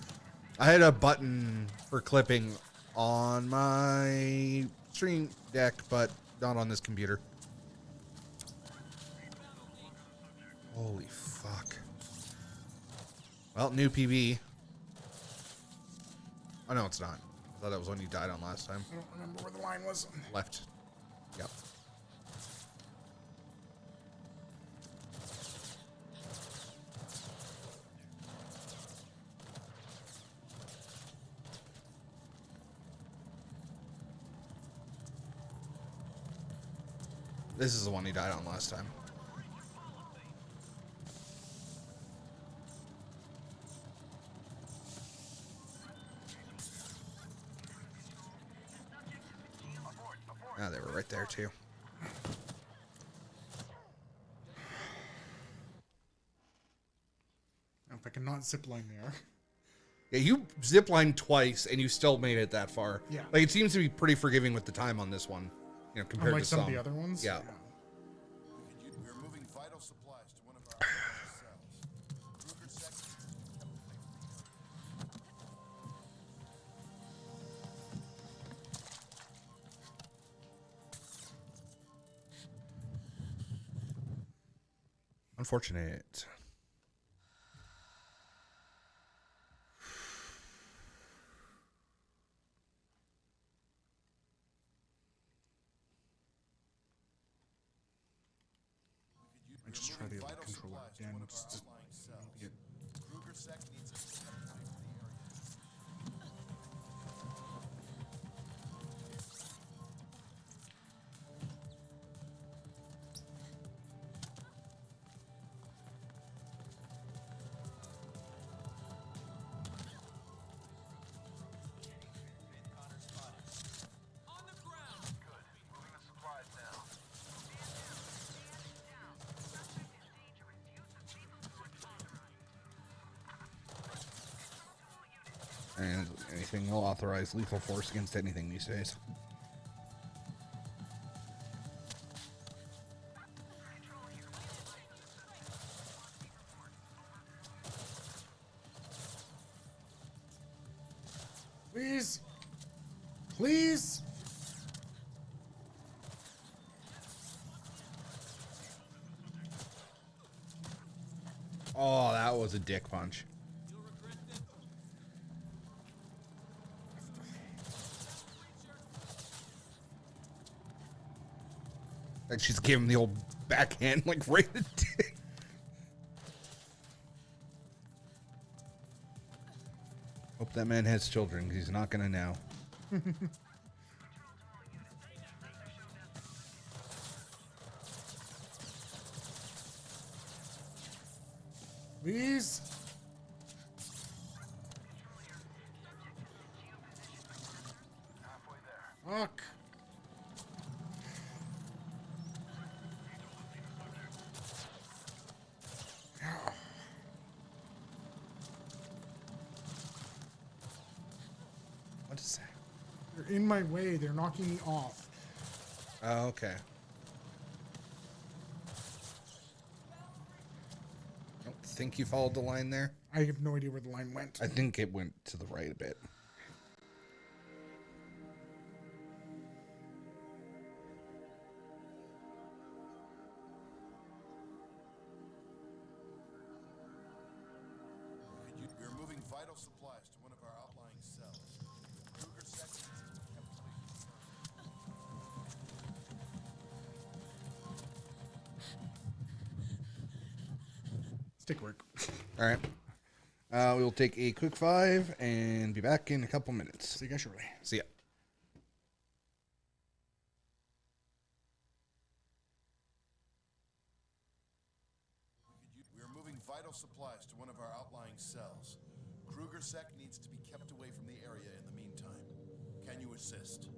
I had a button for clipping on my stream deck, but not on this computer. Holy fuck. Well, new PB. Oh, no, it's not. I thought that was one you died on last time. I don't remember where the line was. Left. Yep. This is the one he died on last time. Ah, they were right there too. If I can not zip line there. Yeah, you ziplined twice and you still made it that far. Yeah. Like, it seems to be pretty forgiving with the time on this one, you know, compared Unlike to some of the other ones. Yeah. We're moving vital supplies to one of our cells. Kruger sector. Unfortunate. I just try the other controller again. Just to get Kruger sec needs us to come away from the area. And anything will authorize lethal force against anything these days. Please. Please. Oh, that was a dick punch. Like she's giving the old backhand, like right in the dick. Hope that man has children, 'cause he's not gonna now. Please. Fuck. What is that? They're in my way. They're knocking me off. Oh, okay. I don't think you followed the line there. I have no idea where the line went. I think it went to the right a bit. We're moving vital supplies to one of our outlying cells. Kruger Sec needs to be kept away from Stick work. All right. We'll take a quick 5 and be back in a couple minutes. See you guys shortly. See ya. We're moving vital supplies to one of our outlying cells. Kruger Sec needs to be kept away from the area in the meantime. Can you assist?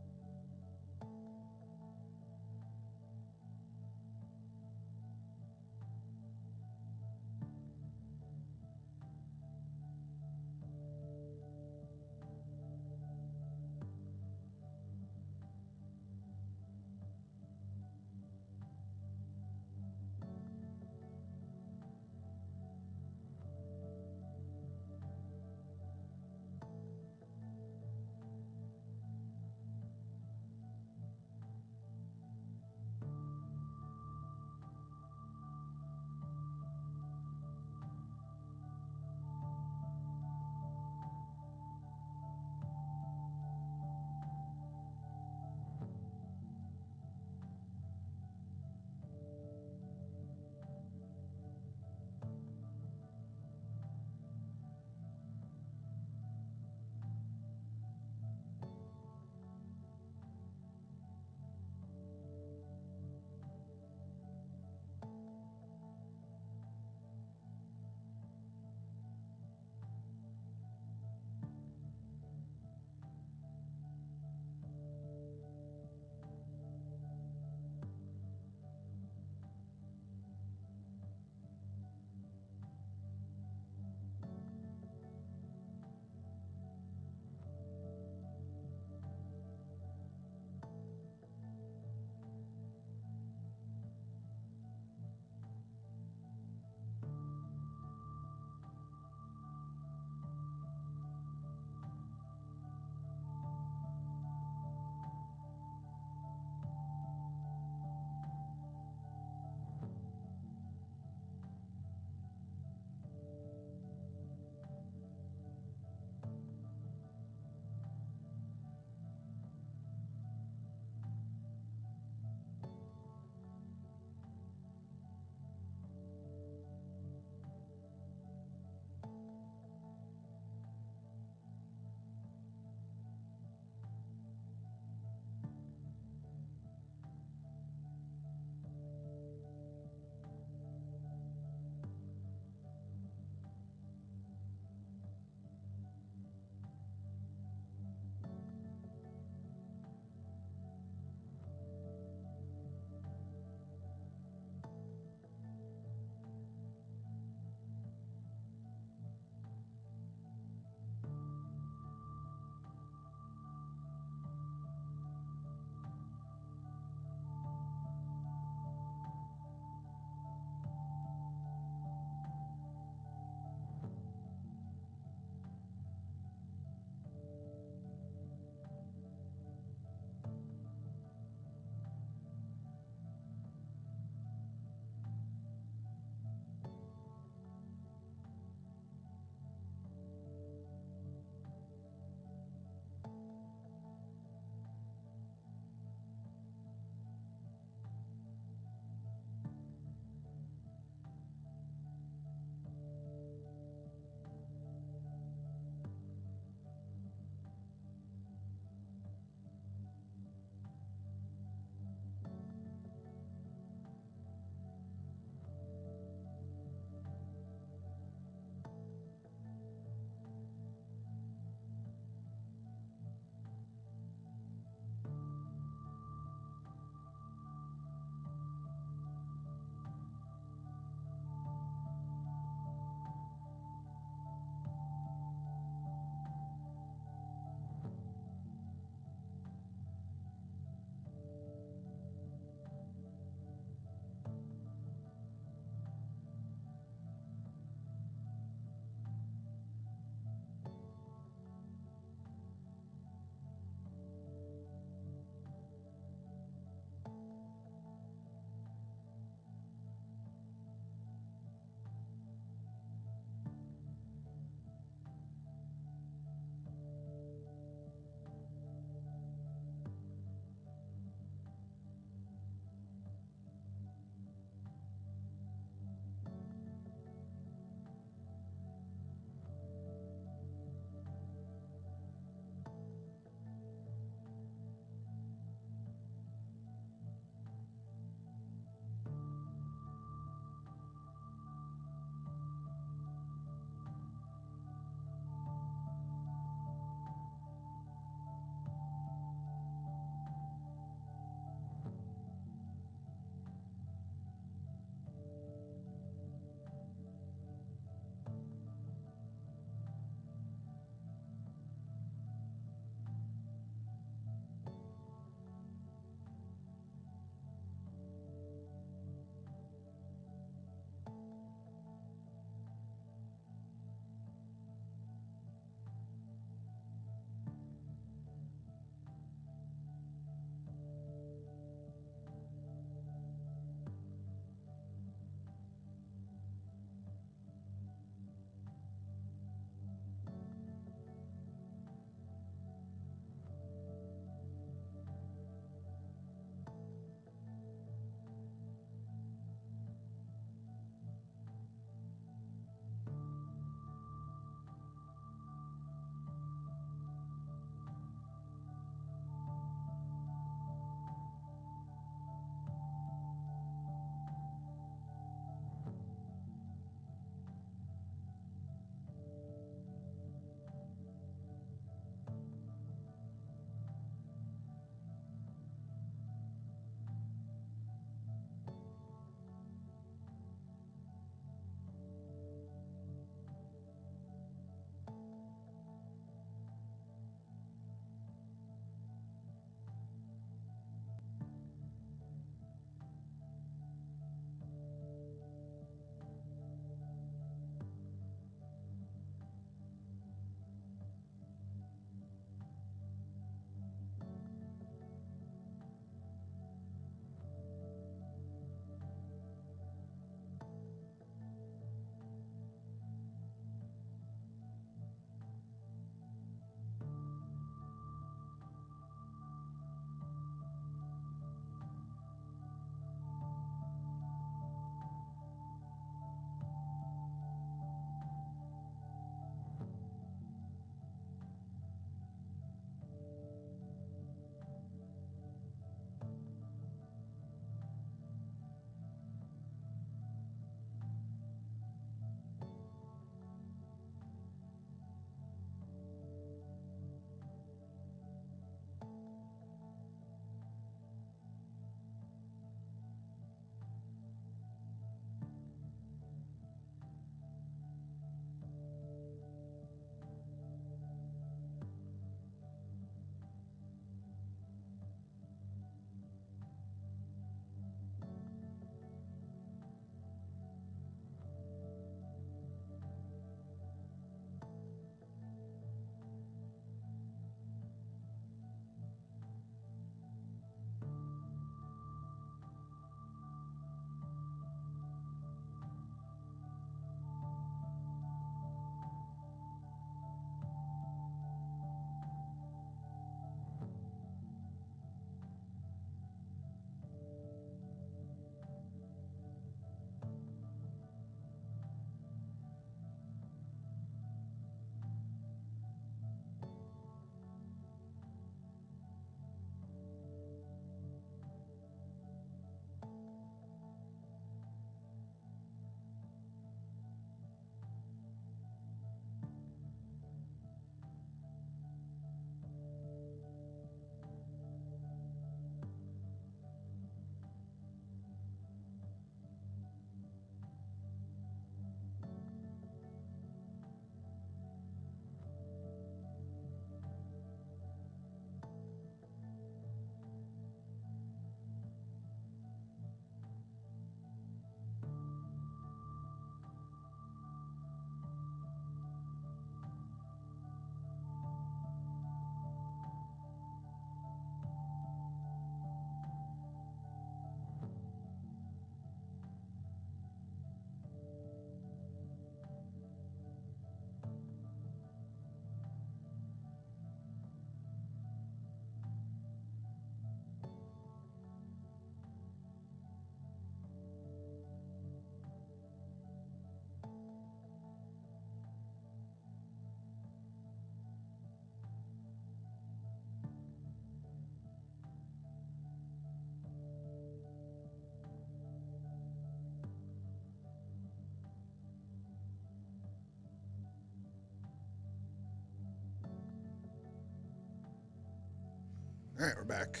All right, we're back.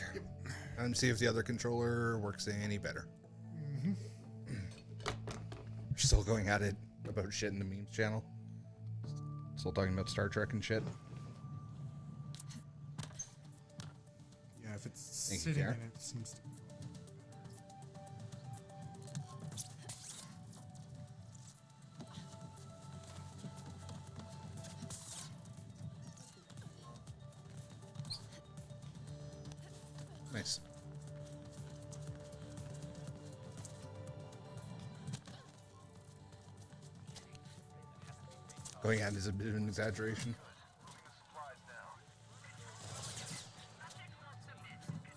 Time to see if the other controller works any better. We're still going at it about shit in the memes channel. Still talking about Star Trek and shit. Yeah, if it's Thank you, sitting in Karen. it, seems to be. Nice. Going at it is a bit of an exaggeration.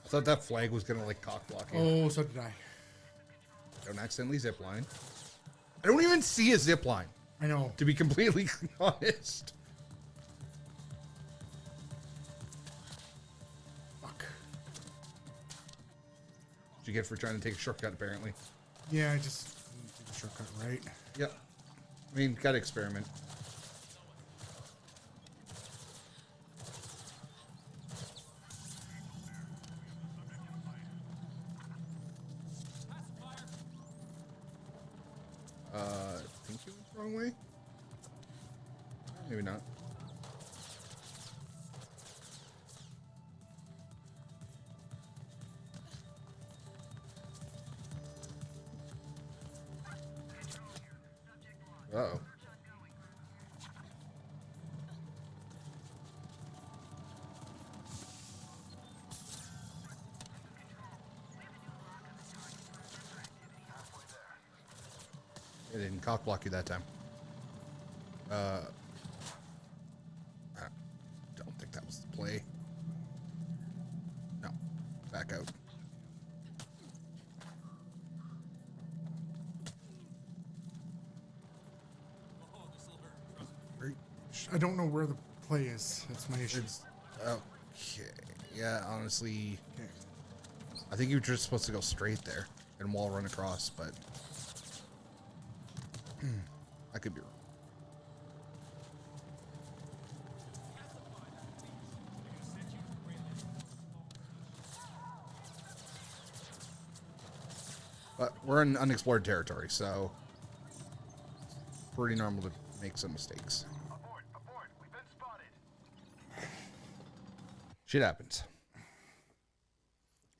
I thought that flag was gonna like cock block you. Oh, so did I. Don't accidentally zip line. I don't even see a zip line, I know. to be completely honest. Fuck. Did you get for trying to take a shortcut, apparently? Yeah, I just did the shortcut right. Yep. I mean, gotta experiment. I think you went the wrong way? Maybe not. Uh-oh. It didn't cock block you that time. I don't think that was the play. No. Back out. Great. I don't know where the play is. That's my issue. It's okay. Yeah, honestly, Okay. I think you were just supposed to go straight there and wall run across, but I could be wrong. But we're in unexplored territory, so pretty normal to make some mistakes. Abort, abort, we've been spotted. Shit happens.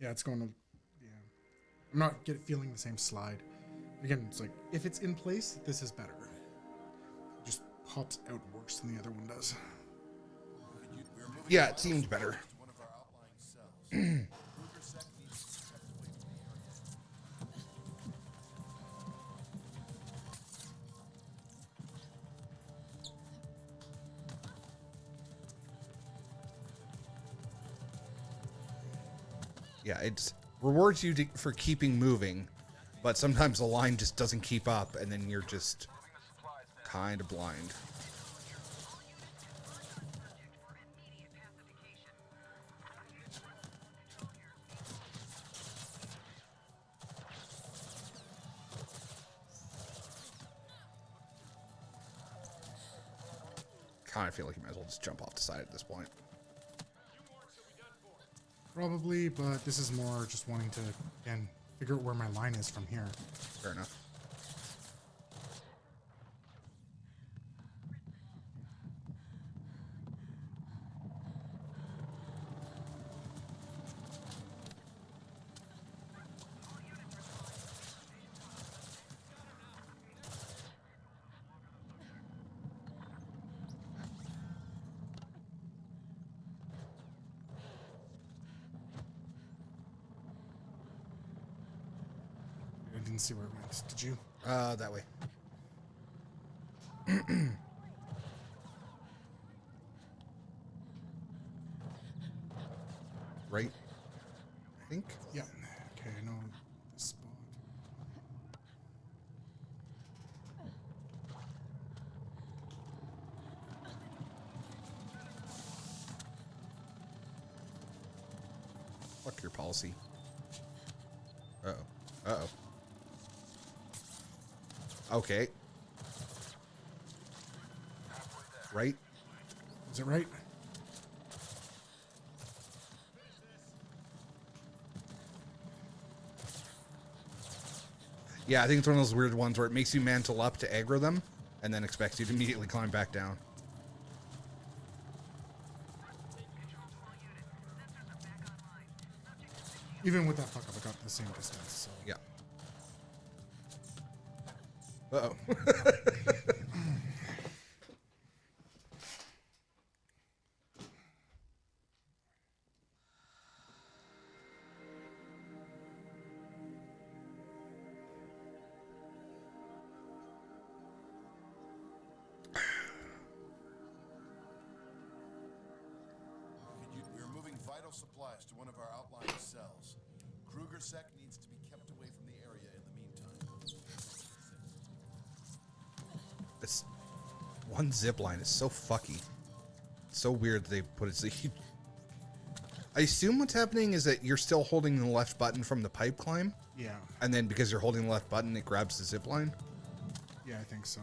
Yeah, it's going to. Yeah, I'm not feeling the same slide. Again, it's like if it's in place, this is better. It just pops out worse than the other one does. We're moving Yeah, it seemed better. to one of our outlying cells. Kruger Sec needs to be kept away from the area. Yeah, it rewards you for keeping moving, but sometimes the line just doesn't keep up, and then you're just kind of blind. Kind of feel like you might as well just jump off the side at this point. Probably, but this is more just wanting to, again, figure out where my line is from here. Fair enough. I didn't see where it went. Did you? That way. Right? I think. Yeah. Okay, I know the spot. Fuck your policy. Uh-oh. Uh-oh. Okay. Right? Is it right? Yeah, I think it's one of those weird ones where it makes you mantle up to aggro them, and then expects you to immediately climb back down. Even with that fuck up, I got the same distance. So. Yeah. Uh-oh. We're moving vital supplies to one of our outlying cells. Kruger Sec needs to be kept away from the area in the meantime. This one zip line is so fucky. It's so weird that they put it so I assume what's happening is that you're still holding the left button from the pipe climb, Yeah. and then because you're holding the left button, it grabs the zip line. Yeah, I think so.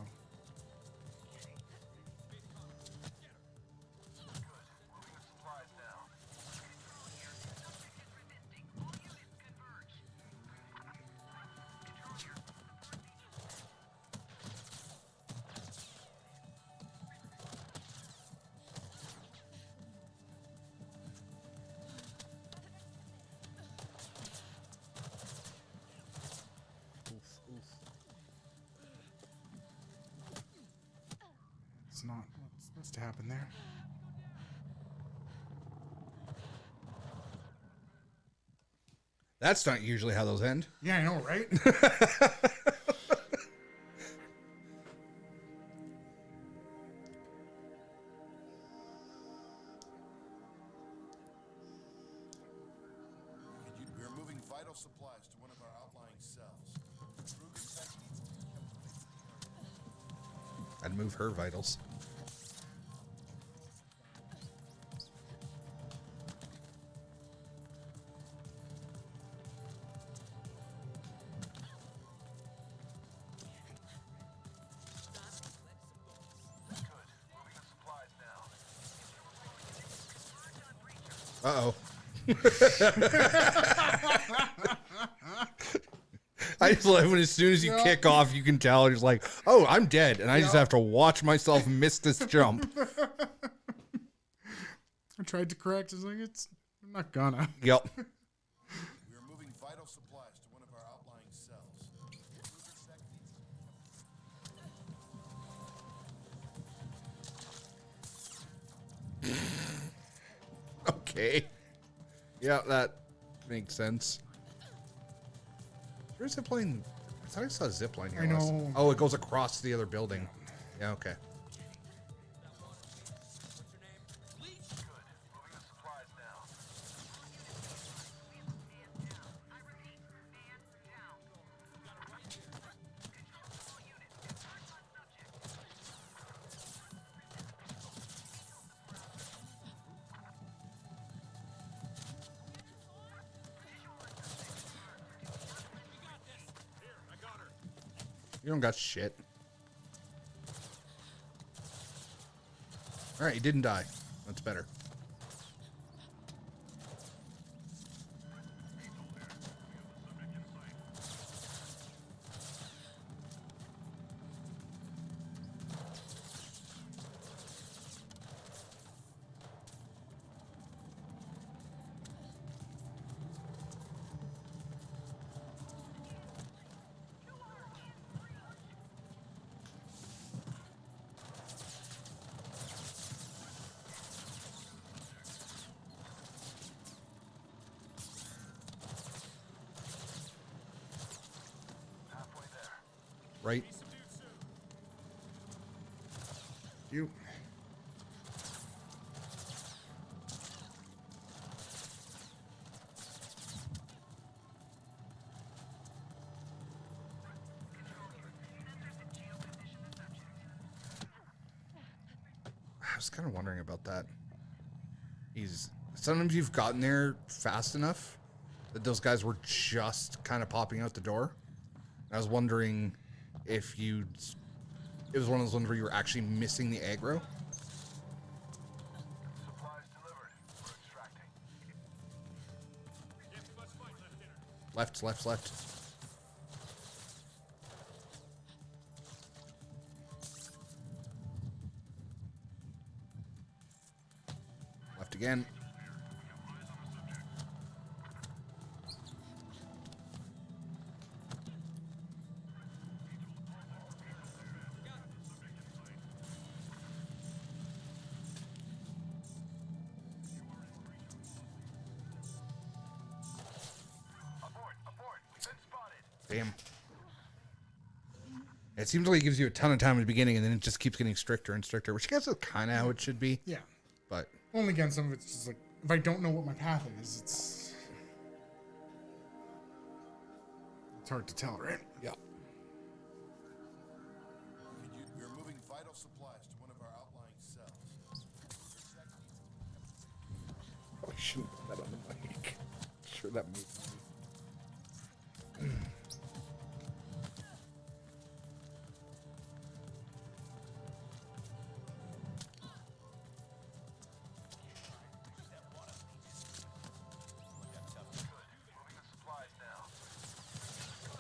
It's not what's supposed to happen there. That's not usually how those end. Yeah, I know, right? We're moving vital supplies to one of our outlying cells. Kruger Sec needs to be kept away from the area. I'd move her vitals. Uh-oh. I just love when as soon as you kick off, you can tell you're just like, oh, I'm dead. And I just have to watch myself miss this jump. I tried to correct. I was like, I'm not gonna. Yep. We're moving vital supplies to one of our outlying cells. Kruger Sec needs to Okay. Yeah, that makes sense. Where's zip line? I thought I saw a zip line here. I last- know. Oh, it goes across the other building. Yeah, okay. You don't got shit. All right, you didn't die. That's better. Right? You. I was kind of wondering about that. Sometimes you've gotten there fast enough that those guys were just kind of popping out the door. I was wondering if it was one of those ones where you were actually missing the aggro. Supplies delivered. We're extracting. Left. again. Damn. It seems like it gives you a ton of time at the beginning, and then it just keeps getting stricter and stricter, which I guess is kind of how it should be. Yeah. But Only again, some of it's just like, if I don't know what my path is, it's hard to tell, right? yeah. We're moving vital supplies to one of our outlying cells. Oh, I shouldn't put that on the mic. Sure, that moved.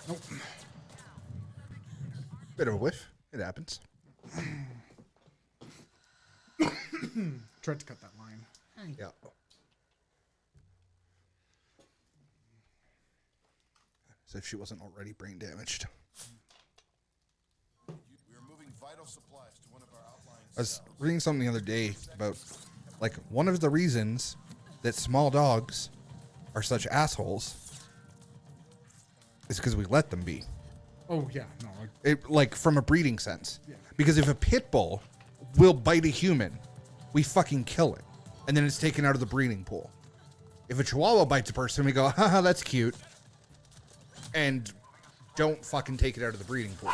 Nope. Bit of a whiff. It happens. Tried to cut that line. Yeah. As if she wasn't already brain damaged. We're moving vital supplies to one of our outlying I was cells. reading something the other day about, like, one of the reasons that small dogs are such assholes is because we let them be. Oh yeah, no. Like, from a breeding sense. Yeah. Because if a pit bull will bite a human, we fucking kill it. And then it's taken out of the breeding pool. If a chihuahua bites a person, we go, haha, that's cute. And don't fucking take it out of the breeding pool.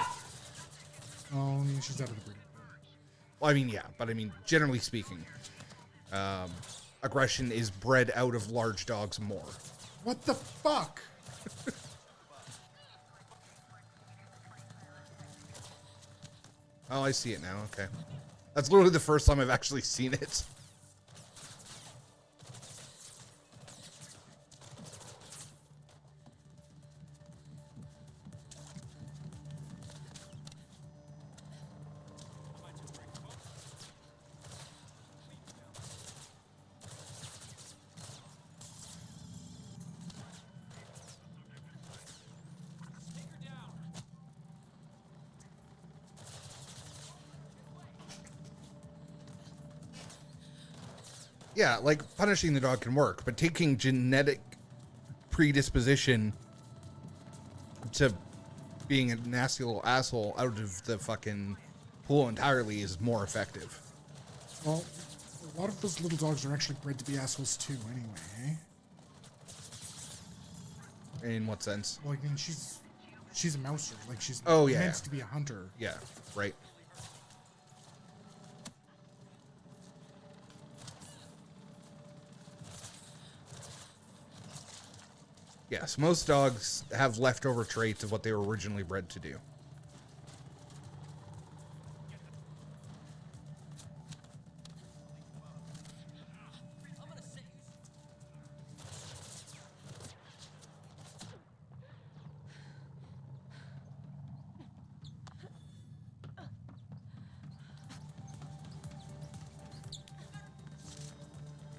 Oh, I mean, she's out of the breeding. Well, I mean, yeah, but I mean, generally speaking, aggression is bred out of large dogs more. What the fuck? Oh, I see it now. Okay. That's literally the first time I've actually seen it. Yeah, like punishing the dog can work, but taking genetic predisposition to being a nasty little asshole out of the fucking pool entirely is more effective. Well, a lot of those little dogs are actually bred to be assholes too, anyway. In what sense? Well, I mean, she's a mouser. Like, she's Oh, yeah, meant yeah. to be a hunter. Yeah, right. Yes, most dogs have leftover traits of what they were originally bred to do.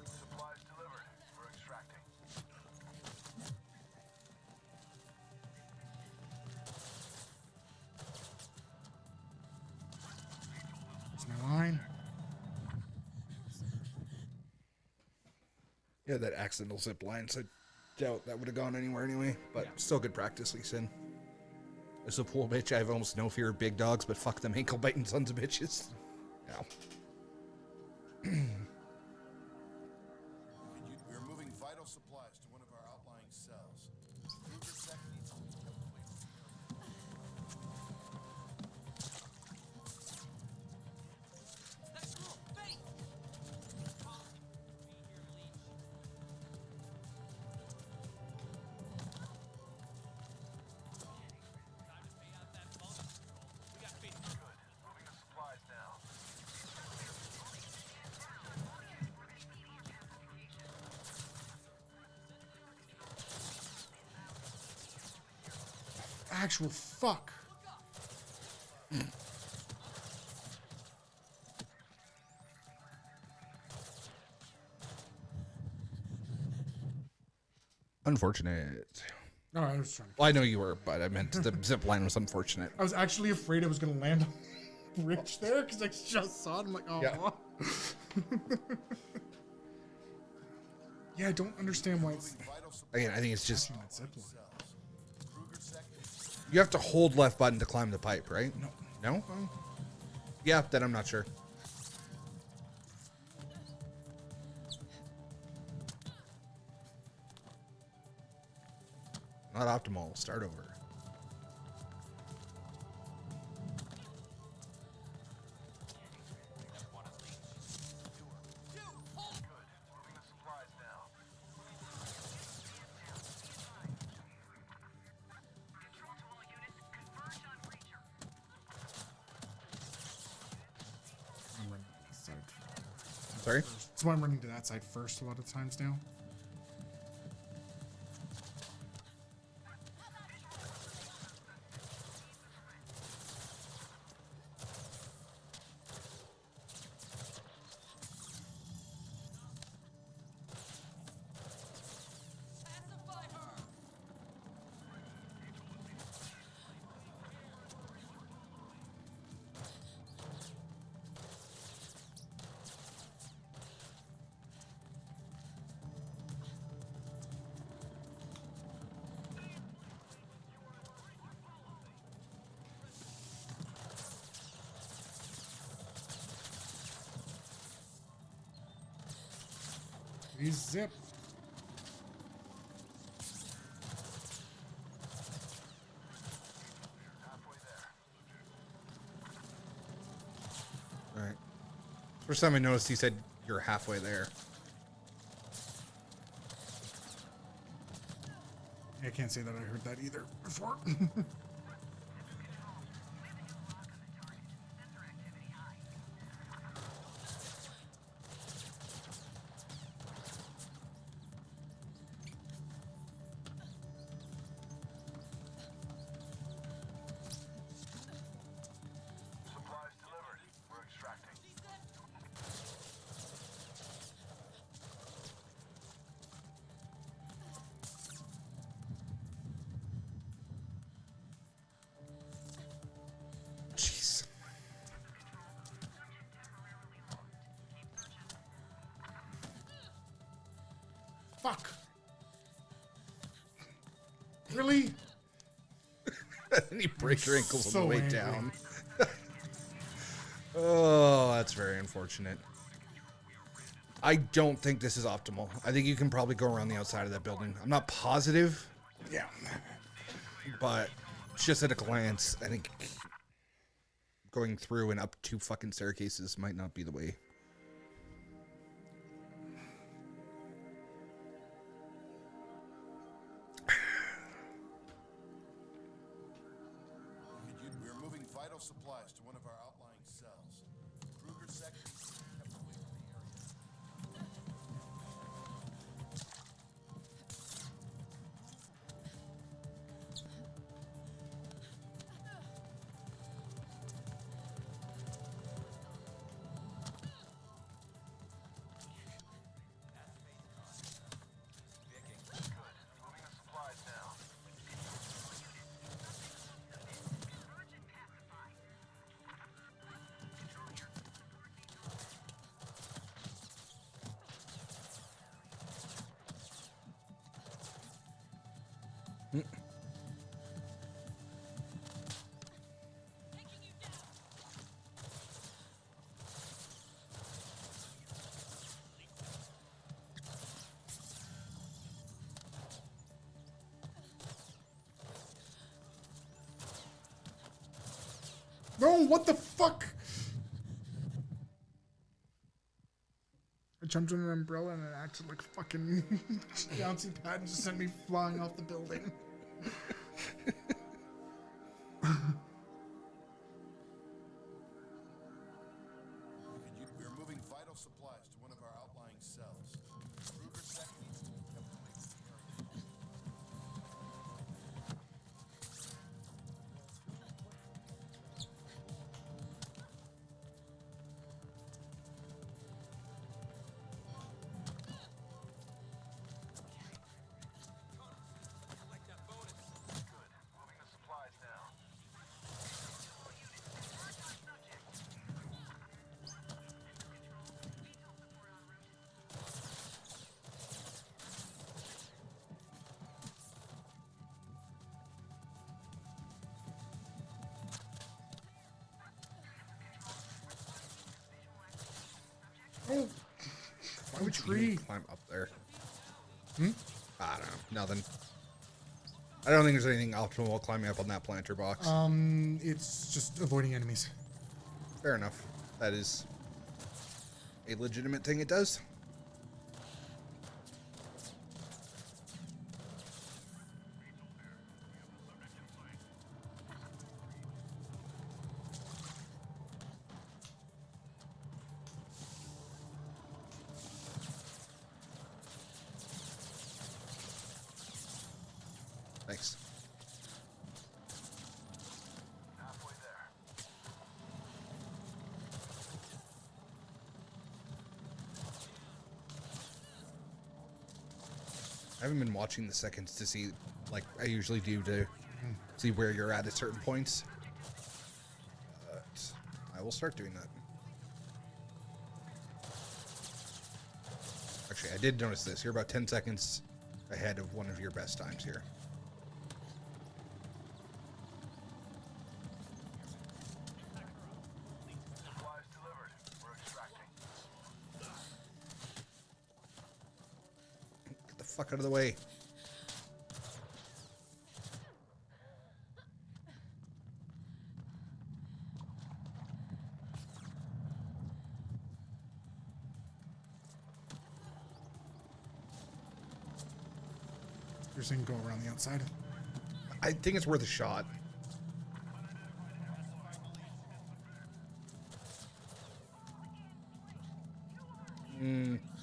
Supplies delivered. We're extracting. It's my line. Yeah, that accidental zip line, so I doubt that would have gone anywhere anyway, but still good practice, Leeson. As a pool bitch, I have almost no fear of big dogs, but fuck them ankle biting sons of bitches. No. We're moving vital supplies to one of our outlying cells. Kruger Sec needs to be kept away moving the supplies now. Actual fuck. Unfortunate. No, I was trying to. Well, I know you were, but I meant the zip line was unfortunate. I was actually afraid I was gonna land on the bridge there because I just saw it. I'm like, oh. Yeah. Yeah, I don't understand why it's Again, I think it's just on that zip line. Kruger Sec is you have to hold left button to climb the pipe, right? No. No? Yeah, then I'm not sure. Not optimal. Start over. I'm running to that side. Sorry? That's why I'm running to that side first a lot of times now. Please zip. All right. First time I noticed he said you're halfway there. I can't say that I heard that either before. supplies delivered. We're extracting. Jeez. Fuck. Really? And you break your ankles on So the way angry. down. Oh, that's very unfortunate. I don't think this is optimal. I think you can probably go around the outside of that building. I'm not positive, Yeah. but just at a glance, I think going through and up 2 fucking staircases might not be the way. We're moving vital supplies to one of our outlying cells. Kruger Sec needs to be kept away from the area. Moving the supplies now. No, what the fuck? I jumped on an umbrella and it acted like a fucking bouncy pad and just sent me flying off the building. We're moving vital supplies to one of our outlying cells. Kruger Sec needs to be kept away from the area. tree. Climb up there. I don't know. Nothing. I don't think there's anything optimal climbing up on that planter box. It's just avoiding enemies. Fair enough. That is a legitimate thing it does. Thanks. Halfway there. I haven't been watching the seconds to see, like I usually do, to see where you're at certain points. But I will start doing that. Actually, I did notice this. You're about 10 seconds ahead of one of your best times here. Supplies delivered. We're extracting. Get the fuck out of the way. You're saying go around the outside. I think it's worth a shot.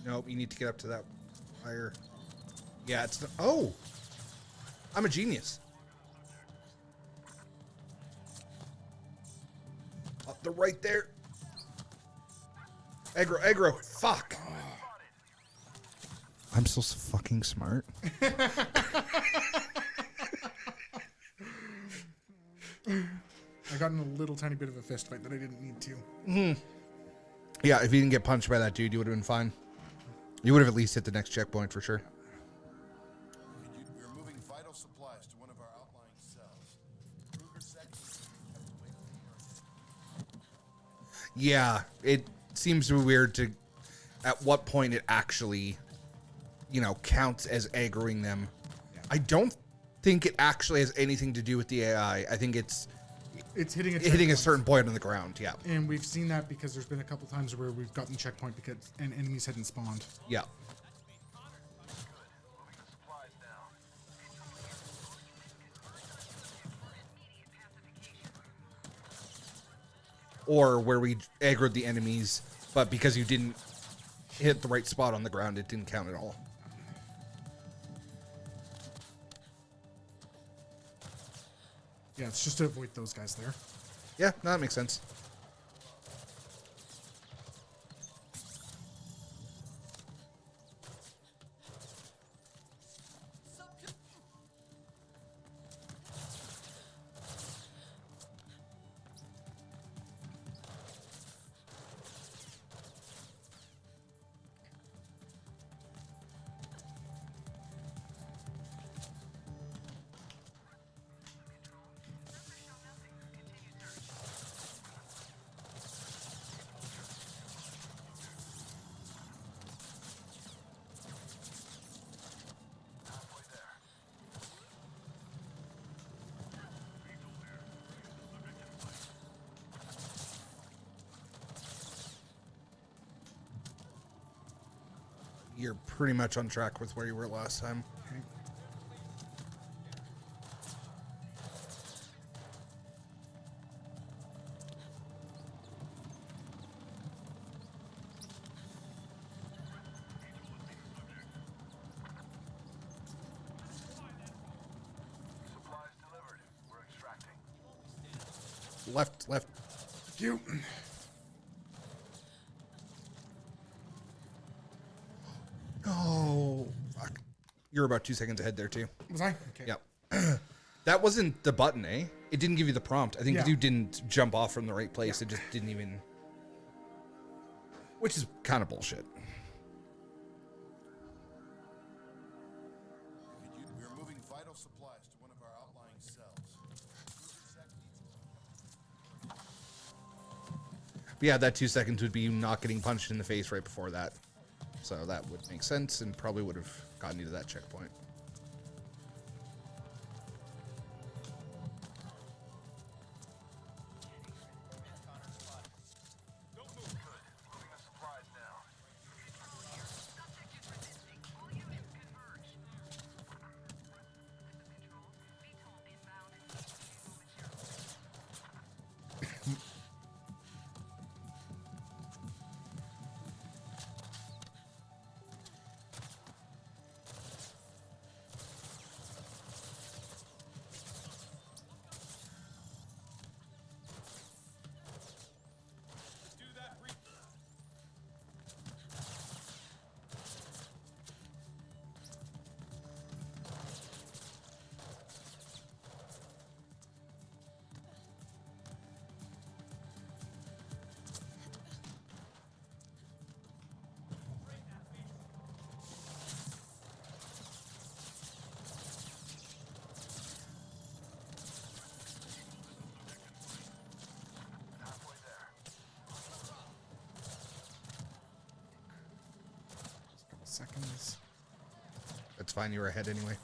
Nope, you need to get up to that wire. Yeah, it's... Oh! I'm a genius. Oh, they're right there. Aggro, aggro. Fuck. I'm so fucking smart. I got in a little tiny bit of a fist fight that I didn't need to. Yeah, if you didn't get punched by that dude, you would have been fine. You would have at least hit the next checkpoint for sure. We're moving vital supplies to one of our outlying cells. Kruger Sec needs to be kept away from the area. Yeah, it seems to be weird to at what point it actually, you know, counts as aggroing them. Yeah. I don't think it actually has anything to do with the AI. I think it's It's hitting hitting a certain point on the ground. Yeah. And we've seen that because there's been a couple times where we've gotten checkpoint because and enemies hadn't spawned. Yeah. Moving the supplies now. Or where we aggroed the enemies, but because you didn't hit the right spot on the ground, it didn't count at all. Yeah, it's just to avoid those guys there. Yeah, no, that makes sense. Halfway there. You're pretty much on track with where you were last time. Okay. Supplies delivered. We're extracting. Left, left. You. Oh, fuck. You're about 2 seconds ahead there, too. Was I? Okay. Yep. That wasn't the button, eh? It didn't give you the prompt. I think Yeah. you didn't jump off from the right place. It just didn't even... Which is kind of bullshit. We're moving vital supplies to one of our outlying cells. Kruger Sec needs But yeah, that 2 seconds would be you not getting punched in the face right before that. So that would make sense and probably would have gotten you to that checkpoint. Seconds. That's fine, you were ahead anyway.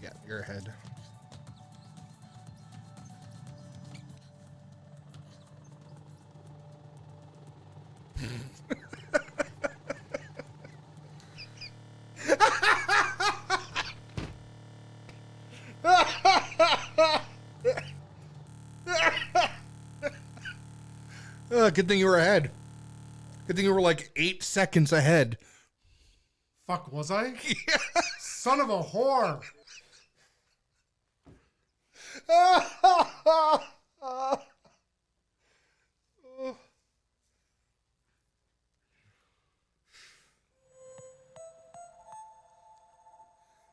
Yeah, you're ahead. Good thing you were ahead. Good thing you were like 8 seconds ahead. Fuck, was I? Son of a whore.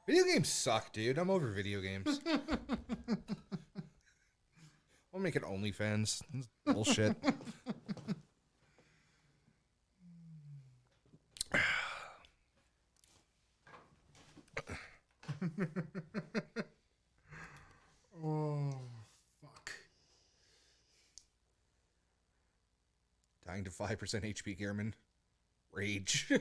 Video games suck, dude. I'm over video games. I'll make it OnlyFans. That's bullshit. Oh, fuck. Dying to 5% HP, Gearman. Rage.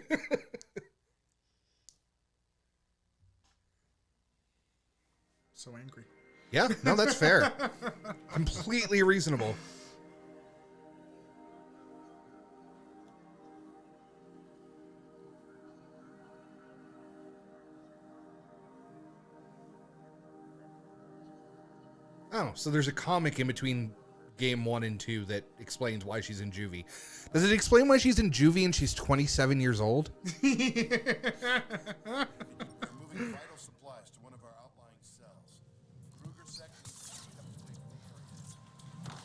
So angry. Yeah, no, that's fair. Completely reasonable. Oh, so there's a comic in between game 1 and 2 that explains why she's in juvie. Does it explain why she's in juvie and she's 27 years old? We're moving vital supplies to one of our outlying cells. Kruger Sec needs to be kept away from the area.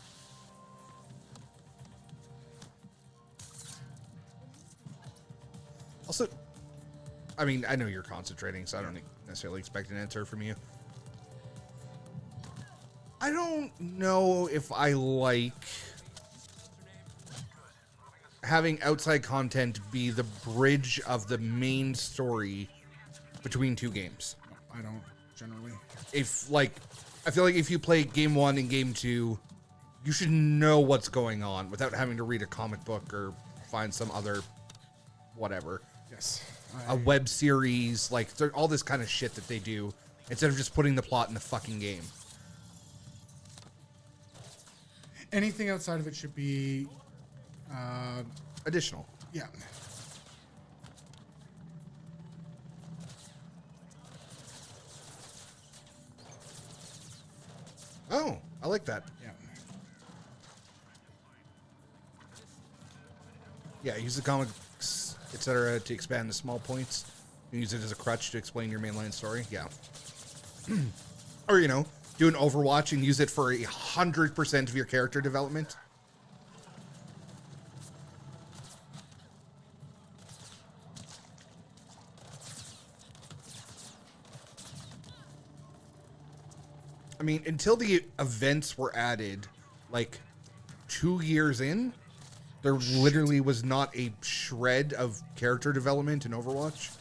Also, I mean, I know you're concentrating, so I don't necessarily expect an answer from you. I don't know if I like having outside content be the bridge of the main story between two games. I don't generally. If, like, I feel like if you play game 1 and game 2, you should know what's going on without having to read a comic book or find some other whatever. Yes. A web series, like all this kind of shit that they do instead of just putting the plot in the fucking game. Anything outside of it should be Additional. yeah. Oh, I like that. Yeah. Yeah, use the comics, etc. to expand the small points. You use it as a crutch to explain your mainline story. Yeah. Or, you know, do an Overwatch and use it for 100% of your character development. I mean, until the events were added, like 2 years in, there literally was not a shred of character development in Overwatch.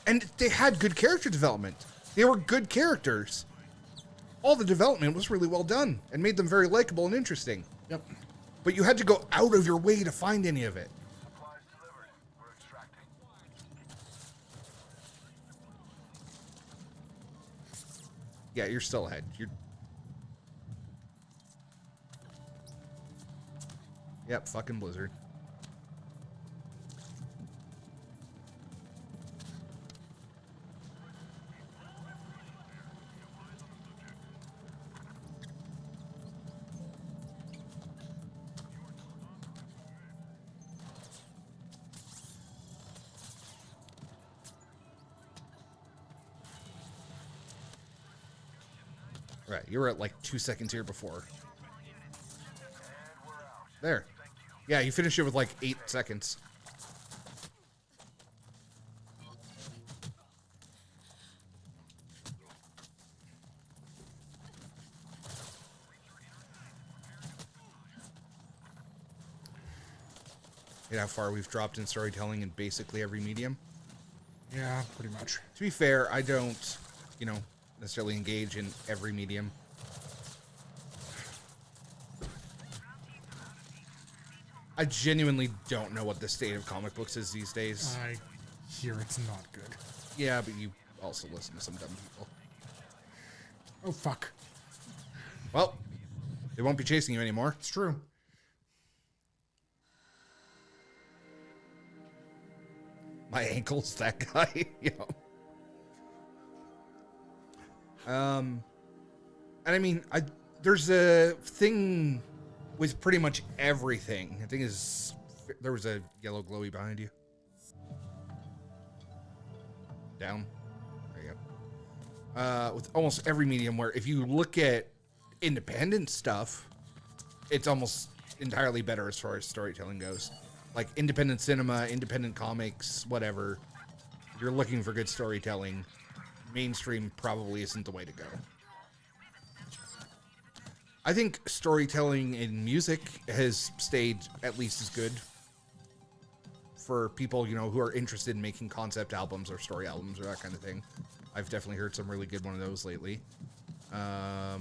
And they had good character development. They were good characters. All the development was really well done and made them very likable and interesting. Yep. But you had to go out of your way to find any of it. Supplies delivered. We're extracting. Yeah, you're still ahead. Yep, fucking Blizzard. Right, you were at like 2 seconds here before. There. Yeah, you finished it with like 8 seconds. You know how far we've dropped in storytelling in basically every medium? Yeah, pretty much. To be fair, I don't, necessarily engage in every medium. I genuinely don't know what the state of comic books is these days. I hear it's not good. Yeah, but you also listen to some dumb people. Oh, fuck. Well, they won't be chasing you anymore. It's true. My ankle's that guy, And I mean, there's a thing with pretty much everything. The thing is, there was a yellow glowy behind you. Down. There you go. With almost every medium where if you look at independent stuff, it's almost entirely better as far as storytelling goes. Like independent cinema, independent comics, whatever. If you're looking for good storytelling, mainstream probably isn't the way to go. I think storytelling in music has stayed at least as good for people, who are interested in making concept albums or story albums or that kind of thing. I've definitely heard some really good one of those lately. Yeah,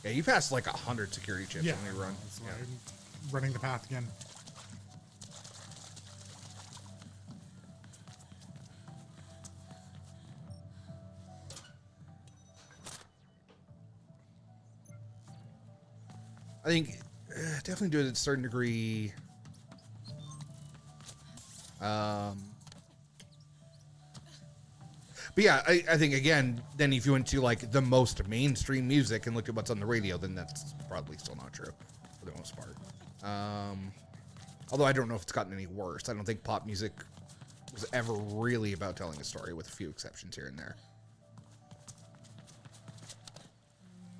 you passed like 100 security chips Yeah. when we run. So Yeah. I'm running the path again. I think definitely do it at a certain degree. But yeah, I think again, then if you went to like the most mainstream music and looked at what's on the radio, then that's probably still not true for the most part. Although I don't know if it's gotten any worse. I don't think pop music was ever really about telling a story, with a few exceptions here and there.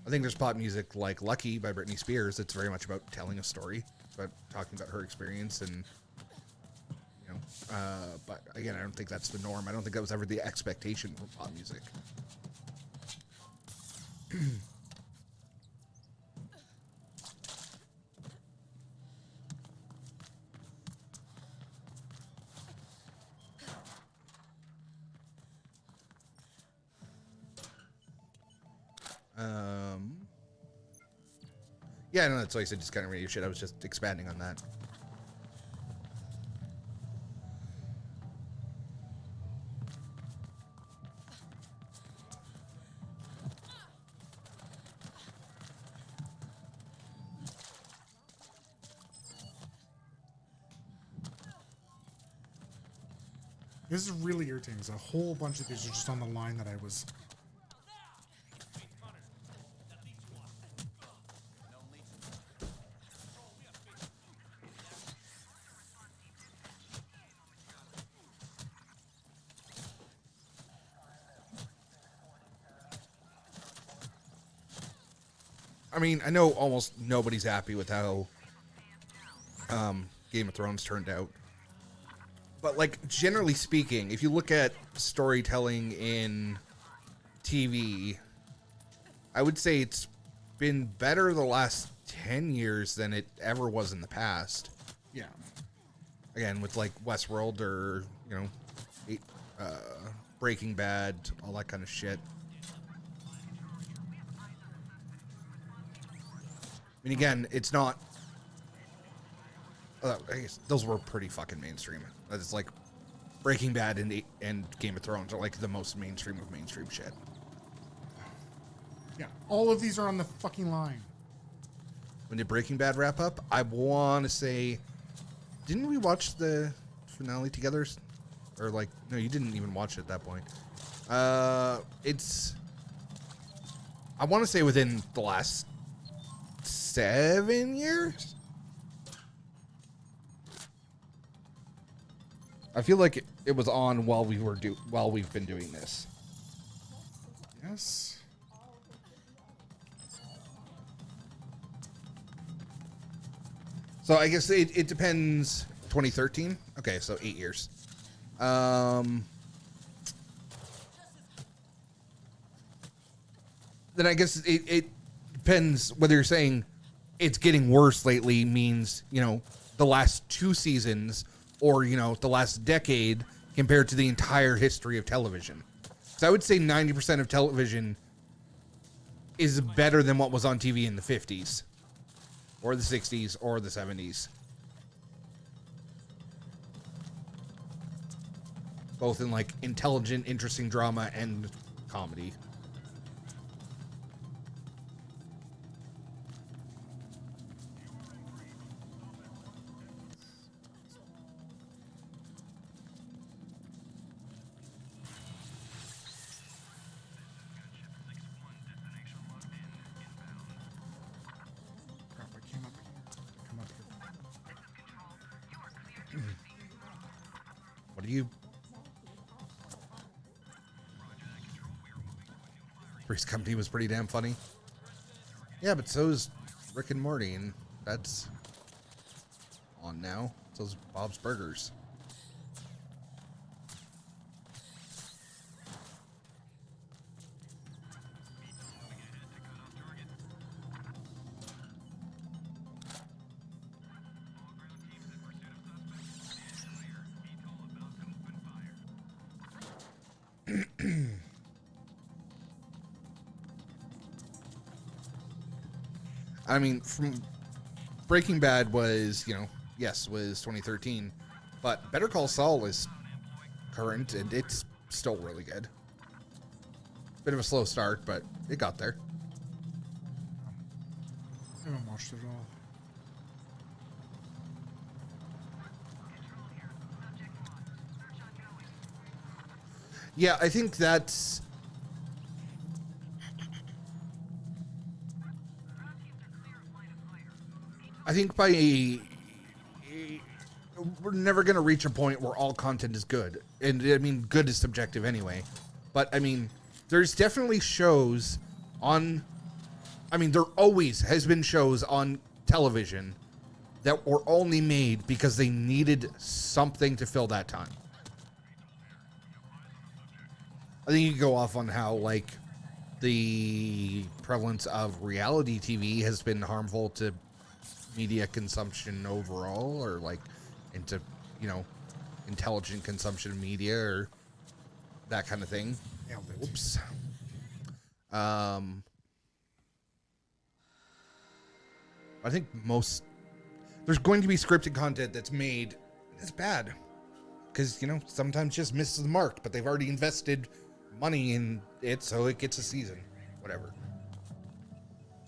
I think there's pop music like Lucky by Britney Spears that's very much about telling a story. It's about talking about her experience and, but again, I don't think that's the norm. I don't think that was ever the expectation for pop music. Yeah, no, that's why I said just kind of radio shit. I was just expanding on that. This is really irritating. There's a whole bunch of these are just on the line that I was. I mean, I know almost nobody's happy with how Game of Thrones turned out. But, like, generally speaking, if you look at storytelling in TV, I would say it's been better the last 10 years than it ever was in the past. Yeah. again, with like Westworld or, you know, Breaking Bad, all that kind of shit. I mean, again, it's not. I guess those were pretty fucking mainstream. It's like Breaking Bad and Game of Thrones are like the most mainstream of mainstream shit. Yeah, all of these are on the fucking line. When did Breaking Bad wrap up? I want to say, didn't we watch the finale together? Or like, no, you didn't even watch it at that point. It's, I want to say within the last 7 years. I feel like it was on while we've been doing this. Yes. So I guess it depends. 2013. Okay, so 8 years. Then I guess it depends whether you're saying it's getting worse lately means, you know, the last 2 seasons or, you know, the last decade compared to the entire history of television. So I would say 90% of television is better than what was on TV in the 50s or the 60s or the 70s. Both in like intelligent, interesting drama and comedy. Crap, I came up here. Come up here. What are you? Three's Company was pretty damn funny. Yeah, but so is Rick and Morty, and that's on now. So's Bob's Burgers. I mean, from Breaking Bad was, you know, yes, was 2013, but Better Call Saul is current, and it's still really good. Bit of a slow start, but it got there. I haven't watched it all. Yeah, I think that's... I think we're never going to reach a point where all content is good. And I mean, good is subjective anyway. But I mean, there's definitely shows on, I mean, there always has been shows on television that were only made because they needed something to fill that time. I think you could go off on how, like, the prevalence of reality TV has been harmful to media consumption overall, or like into, you know, intelligent consumption of media or that kind of thing. Nailed it. Whoops. I think there's going to be scripted content that's made that's bad because, you know, sometimes just misses the mark, but they've already invested money in it, so it gets a season, whatever.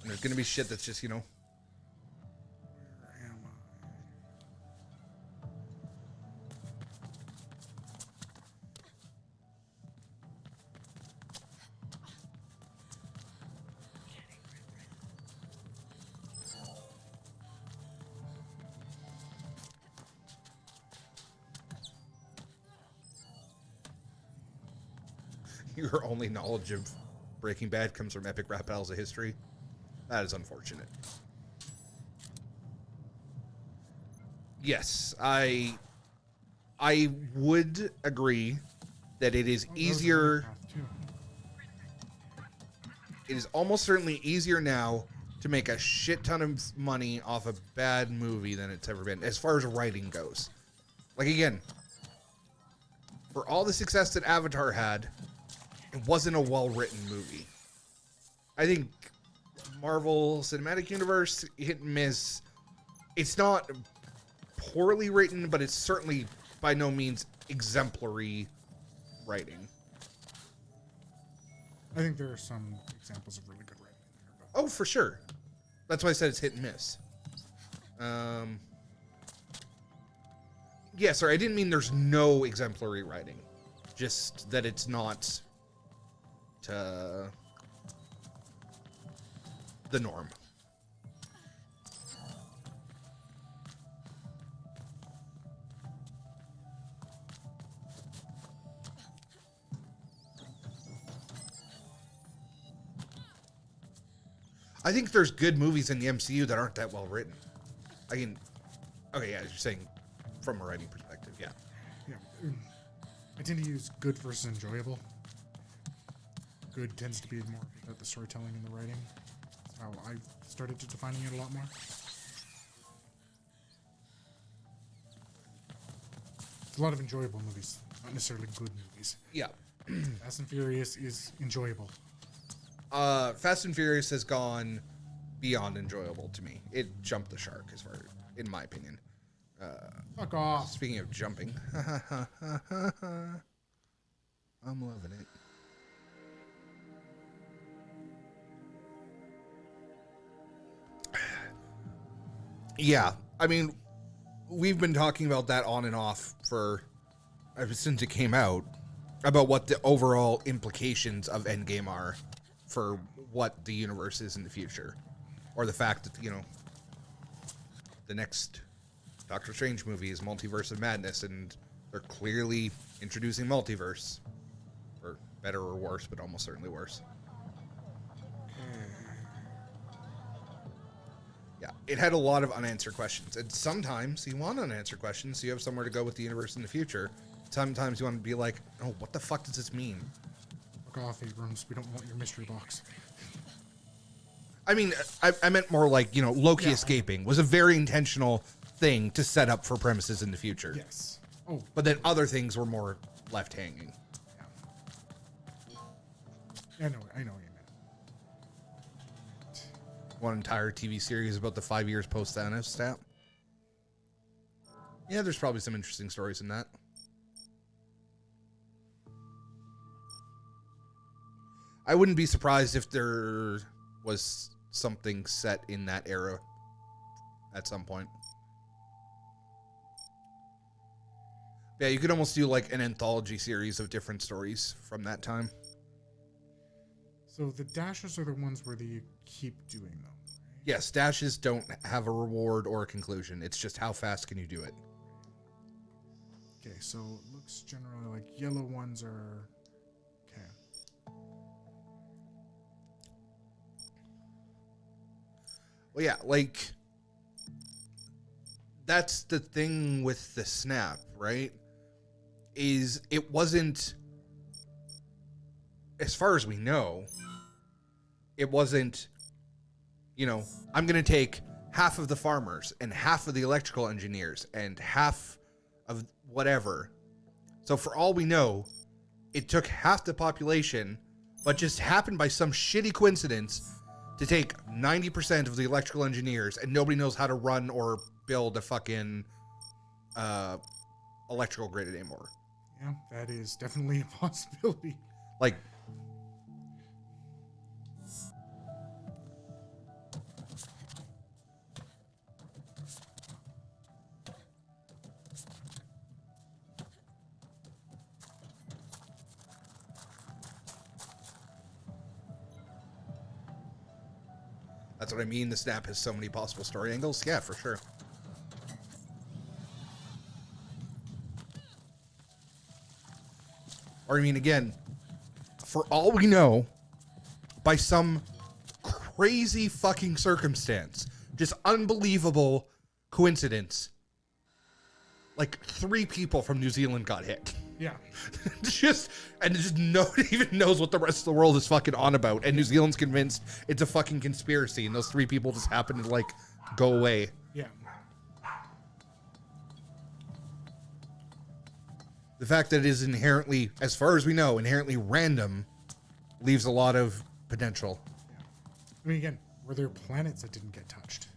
And there's going to be shit that's just, you know, Where am I? your only knowledge of Breaking Bad comes from epic rap battles of history. That is unfortunate. Yes, I would agree that it is easier. It is almost certainly easier now to make a shit ton of money off a bad movie than it's ever been, as far as writing goes. Like, again, for all the success that Avatar had, it wasn't a well-written movie. I think Marvel Cinematic Universe, hit and miss. It's not poorly written, but it's certainly by no means exemplary writing. I think there are some examples of really good writing in there. Oh, for sure. That's why I said it's hit and miss. Yeah, sorry, I didn't mean there's no exemplary writing. Just that it's not the norm. I think there's good movies in the MCU that aren't that well written. I mean, okay, yeah, you're saying from a writing perspective, yeah. Yeah. I tend to use good versus enjoyable. Good tends to be more about the storytelling and the writing. That's how I started to defining it a lot more. It's a lot of enjoyable movies, not necessarily good movies. Yeah. Fast and Furious is enjoyable. Fast and Furious has gone beyond enjoyable to me. It jumped the shark, as far, in my opinion. Fuck off. Speaking of jumping, I'm loving it. Yeah, I mean, we've been talking about that on and off for ever since it came out, about what the overall implications of Endgame are for what the universe is in the future, or the fact that, you know, the next Doctor Strange movie is Multiverse of Madness, and they're clearly introducing multiverse, for better or worse, but almost certainly worse. Yeah, it had a lot of unanswered questions, and sometimes you want unanswered questions, so you have somewhere to go with the universe in the future. Sometimes you want to be like, oh, what the fuck does this mean? Fuck off, Abrams. We don't want your mystery box. I mean, I meant more like, you know, Loki escaping was a very intentional thing to set up for premises in the future. Yes. Oh, But then other things were more left hanging. I know what you meant. One entire TV series about the 5 years post Thanos snap. Yeah, there's probably some interesting stories in that. I wouldn't be surprised if there was something set in that era at some point. Yeah, you could almost do like an anthology series of different stories from that time. So the dashes are the ones where you keep doing them, right? Yes, dashes don't have a reward or a conclusion. It's just how fast can you do it. Okay, so it looks generally like yellow ones are... Okay. Well, yeah, like, that's the thing with the snap, right? Is it wasn't, as far as we know, it wasn't, you know, I'm going to take half of the farmers and half of the electrical engineers and half of whatever. So for all we know, it took half the population, but just happened by some shitty coincidence to take 90% of the electrical engineers, and nobody knows how to run or build a fucking electrical grid anymore. Yeah, that is definitely a possibility. Like, that's what I mean. The snap has so many possible story angles. Yeah, for sure. Or I mean, again, for all we know, by some crazy fucking circumstance, just unbelievable coincidence, like 3 people from New Zealand got hit. Yeah. just nobody even knows what the rest of the world is fucking on about, and New Zealand's convinced it's a fucking conspiracy, and those 3 people just happen to like go away. Yeah. the fact that it is inherently, as far as we know, inherently random, leaves a lot of potential. I mean, again, were there planets that didn't get touched?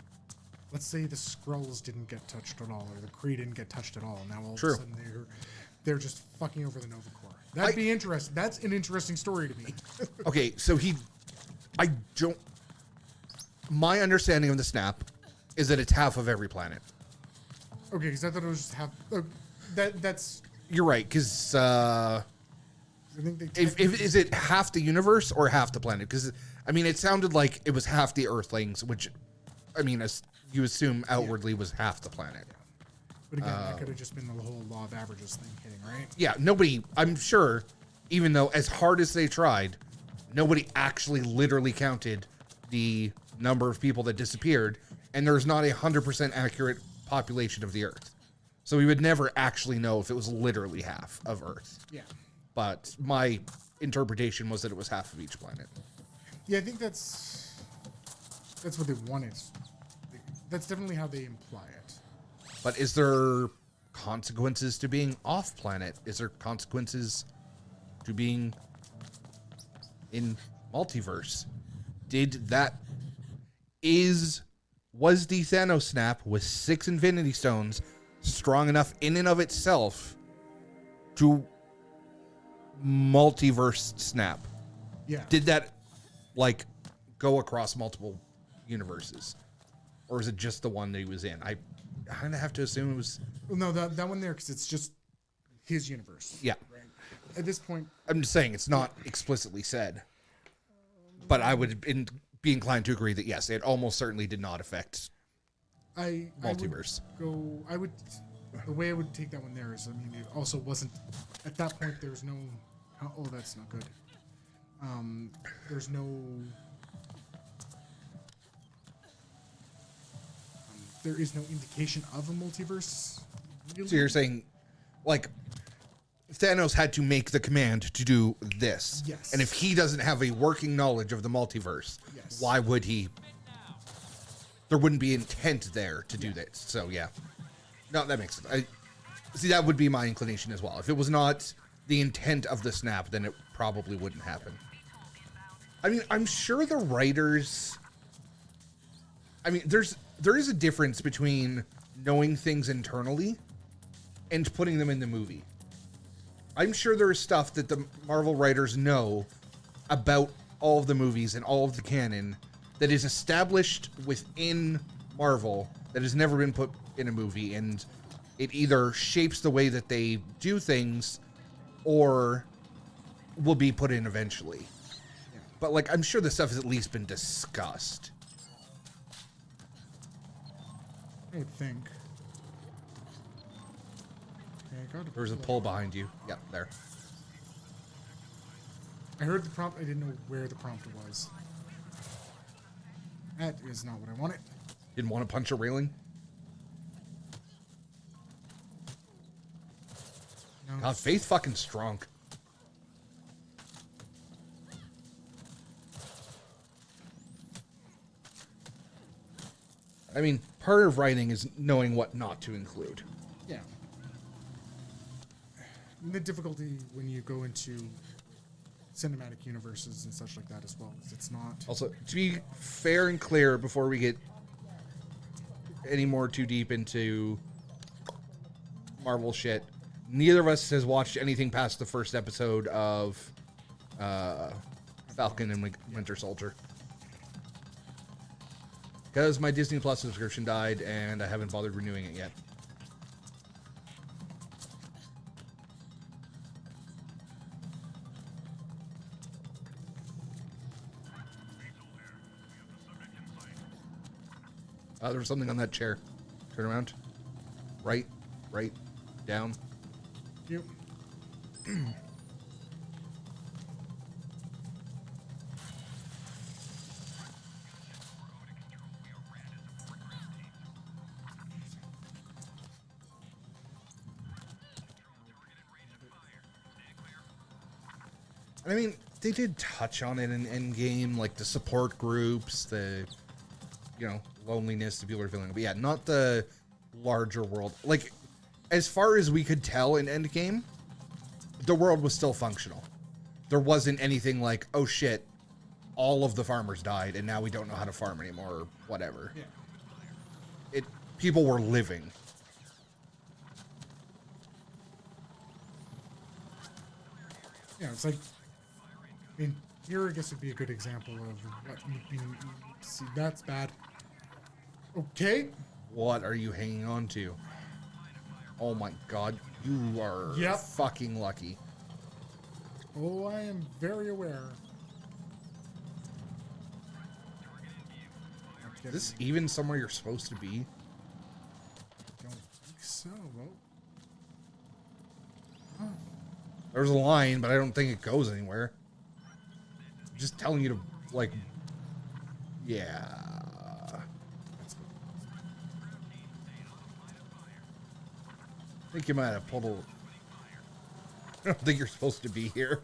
Let's say the Skrulls didn't get touched at all, or the Kree didn't get touched at all. Now all True. of a sudden they're just fucking over the Nova Corps. That'd be interesting. That's an interesting story to me. Okay, so my understanding of the snap is that it's half of every planet. Okay, because I thought it was just half. That's. You're right, because I think they. is it half the universe or half the planet? Because I mean, it sounded like it was half the Earthlings, which, I mean, as you assume outwardly was half the planet. But again, that could have just been the whole law of averages thing hitting, right? Yeah, nobody. I'm sure, even though as hard as they tried, nobody actually literally counted the number of people that disappeared, and there's not 100% accurate population of the Earth. So we would never actually know if it was literally half of Earth. Yeah. But my interpretation was that it was half of each planet. Yeah, I think that's what they wanted. That's definitely how they imply it. But is there consequences to being off planet? Is there consequences to being in multiverse? Was the Thanos snap with 6 Infinity Stones strong enough in and of itself to multiverse snap? Yeah. Did that like go across multiple universes, or is it just the one that he was in? I kind of have to assume it was. Well, no, that one there, because it's just his universe. Yeah, Right. At this point, I'm just saying it's not explicitly said, but I would be inclined to agree that yes, it almost certainly did not affect multiverse. The way I would take that one there is, I mean, it also wasn't at that point. There's no. Oh, that's not good. There's no. There is no indication of a multiverse. Really? So you're saying, like, Thanos had to make the command to do this. Yes. And if he doesn't have a working knowledge of the multiverse, Yes. why would he? There wouldn't be intent there to do this. So yeah, no, that makes sense. That would be my inclination as well. If it was not the intent of the snap, then it probably wouldn't happen. I mean, I'm sure the writers. I mean, there is a difference between knowing things internally and putting them in the movie. I'm sure there is stuff that the Marvel writers know about all of the movies and all of the canon that is established within Marvel that has never been put in a movie, and it either shapes the way that they do things or will be put in eventually. Yeah. But like, I'm sure the stuff has at least been discussed. I would think. Okay, There's a pole behind you. Yep, there. I heard the prompt. I didn't know where the prompt was. That is not what I wanted. Didn't want to punch a railing? No. God, Faith fucking strong. I mean, part of writing is knowing what not to include. Yeah. And the difficulty when you go into cinematic universes and such like that as well is it's not. Also, to be fair and clear, before we get any more too deep into Marvel shit, neither of us has watched anything past the first episode of Falcon and Winter Soldier. Because my Disney Plus subscription died and I haven't bothered renewing it yet. There was something on that chair. Turn around. Right, down. Yep. I mean, they did touch on it in Endgame, like the support groups, the, loneliness that people are feeling. But yeah, not the larger world. Like, as far as we could tell in Endgame, the world was still functional. There wasn't anything like, oh shit, all of the farmers died and now we don't know how to farm anymore or whatever. Yeah. People were living. Yeah, it's like, I mean, here I guess would be a good example of what see, that's bad. Okay. What are you hanging on to? Oh my god, you are Yep. fucking lucky. Oh, I am very aware. Is this even somewhere you're supposed to be? Don't think so. Well, There's a line, but I don't think it goes anywhere. I'm just telling you to, like, yeah. that's good. I think you might have pulled a... I don't think you're supposed to be here.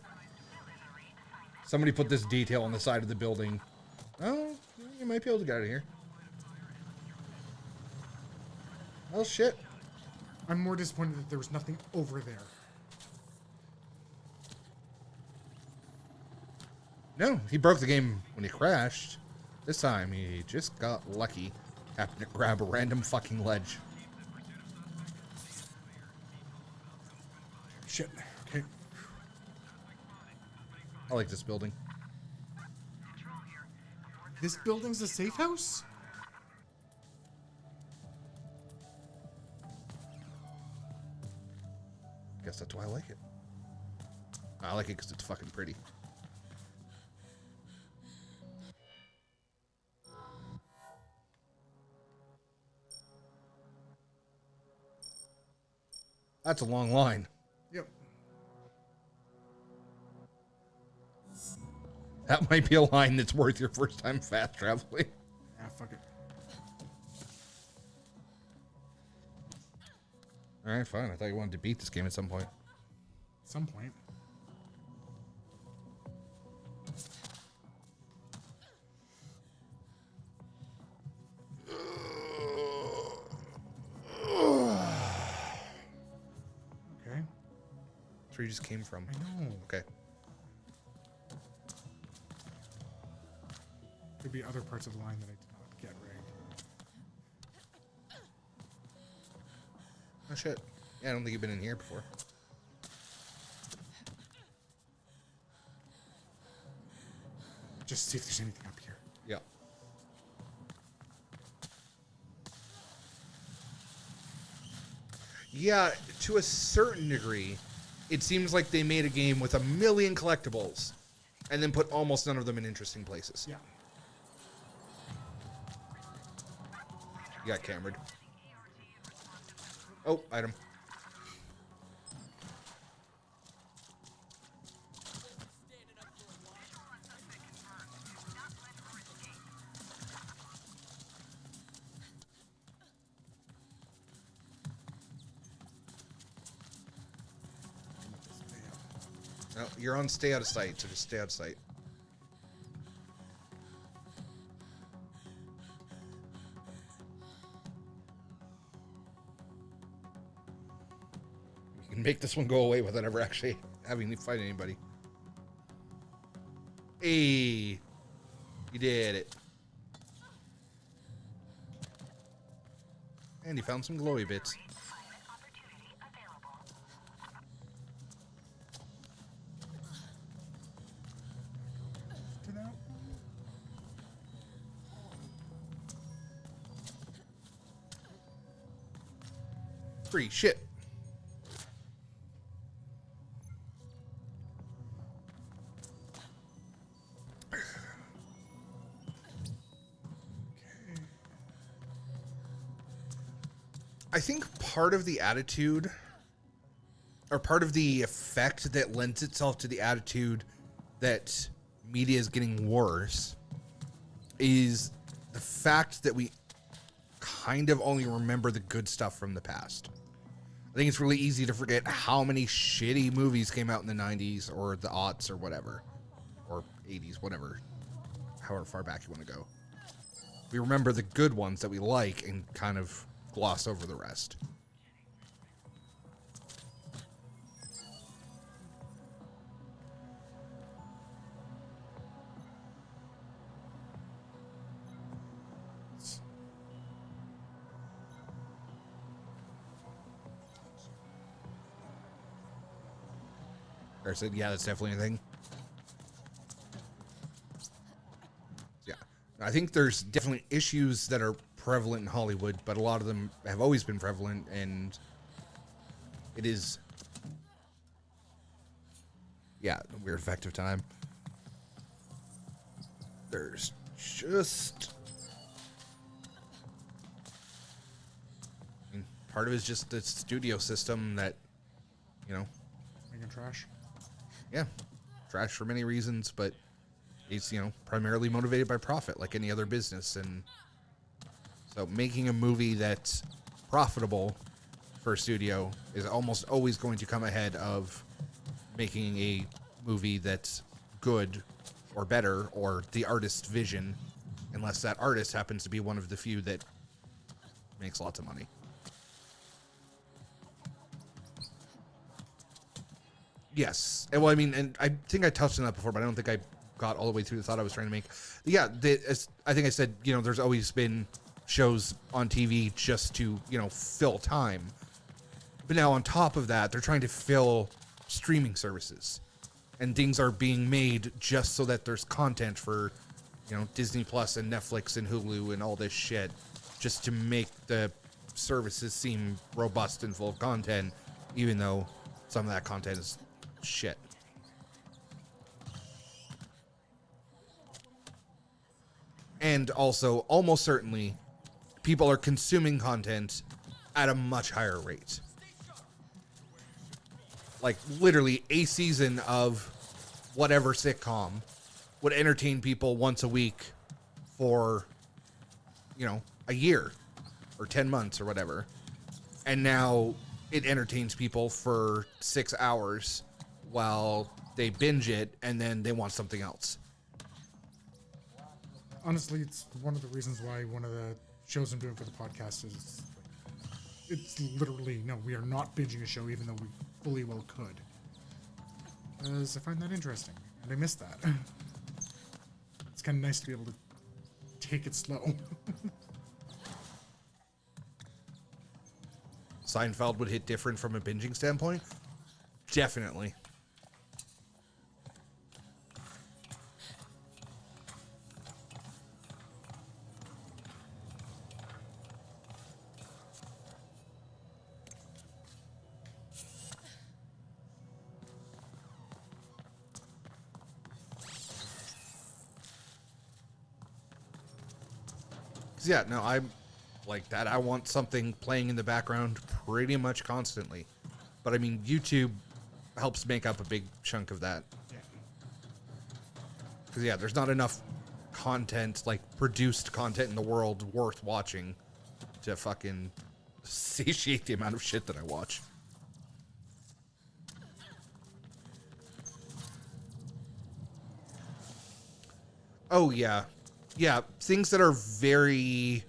Somebody put this detail on the side of the building. Oh, you might be able to get out of here. Oh, shit. I'm more disappointed that there was nothing over there. No, he broke the game when he crashed. This time, he just got lucky. Happened to grab a random fucking ledge. Shit. Okay. I like this building. This building's a safe house? Guess that's why I like it. I like it because it's fucking pretty. That's a long line. Yep. That might be a line that's worth your first time fast traveling. Ah, fuck it. Alright, fine. I thought you wanted to beat this game at some point. At some point. Okay. That's where you just came from. I know. Okay. Could be other parts of the line that I did not get right. Oh, shit. Yeah, I don't think you've been in here before. Just see if there's anything up here. Yeah. Yeah, to a certain degree, it seems like they made a game with a million collectibles and then put almost none of them in interesting places. Yeah. You got cambered. Oh, item. No, you're on stay out of sight, so just stay out of sight. You can make this one go away without ever actually having to fight anybody. Hey, you did it. And you found some glowy bits. To that. Free shit. I think part of the attitude, or part of the effect that lends itself to the attitude that media is getting worse, is the fact that we kind of only remember the good stuff from the past. I think it's really easy to forget how many shitty movies came out in the 90s or the aughts or whatever, or 80s, whatever, however far back you want to go. We remember the good ones that we like and kind of gloss over the rest. Or said, yeah, that's definitely a thing. Yeah. I think there's definitely issues that are prevalent in Hollywood, but a lot of them have always been prevalent, and it is, yeah, a weird effect of time. There's just, I mean, part of it is just the studio system that, you know, Making trash. yeah, trash for many reasons, but it's, you know, primarily motivated by profit like any other business. And so making a movie that's profitable for a studio is almost always going to come ahead of making a movie that's good or better, or the artist's vision, unless that artist happens to be one of the few that makes lots of money. Yes. Well, I mean, and I think I touched on that before, but I don't think I got all the way through the thought I was trying to make. Yeah, I think I said, you know, there's always been shows on TV just to, you know, fill time. But now on top of that, they're trying to fill streaming services. And things are being made just so that there's content for, you know, Disney Plus and Netflix and Hulu and all this shit, just to make the services seem robust and full of content, even though some of that content is shit. And also, almost certainly, people are consuming content at a much higher rate. Like, literally, a season of whatever sitcom would entertain people once a week for, you know, a year or 10 months or whatever. And now it entertains people for 6 hours while they binge it, and then they want something else. Honestly, it's one of the reasons why one of the shows I'm doing for the podcast is, it's literally, no, we are not binging a show, even though we fully well could. Because I find that interesting, and I miss that. It's kind of nice to be able to take it slow. Seinfeld would hit different from a binging standpoint? Definitely. Yeah, no, I'm like that. I want something playing in the background pretty much constantly. But I mean, YouTube helps make up a big chunk of that. Yeah. Because, yeah, there's not enough content, like produced content in the world worth watching to fucking satiate the amount of shit that I watch. Oh, yeah. Yeah, things that are very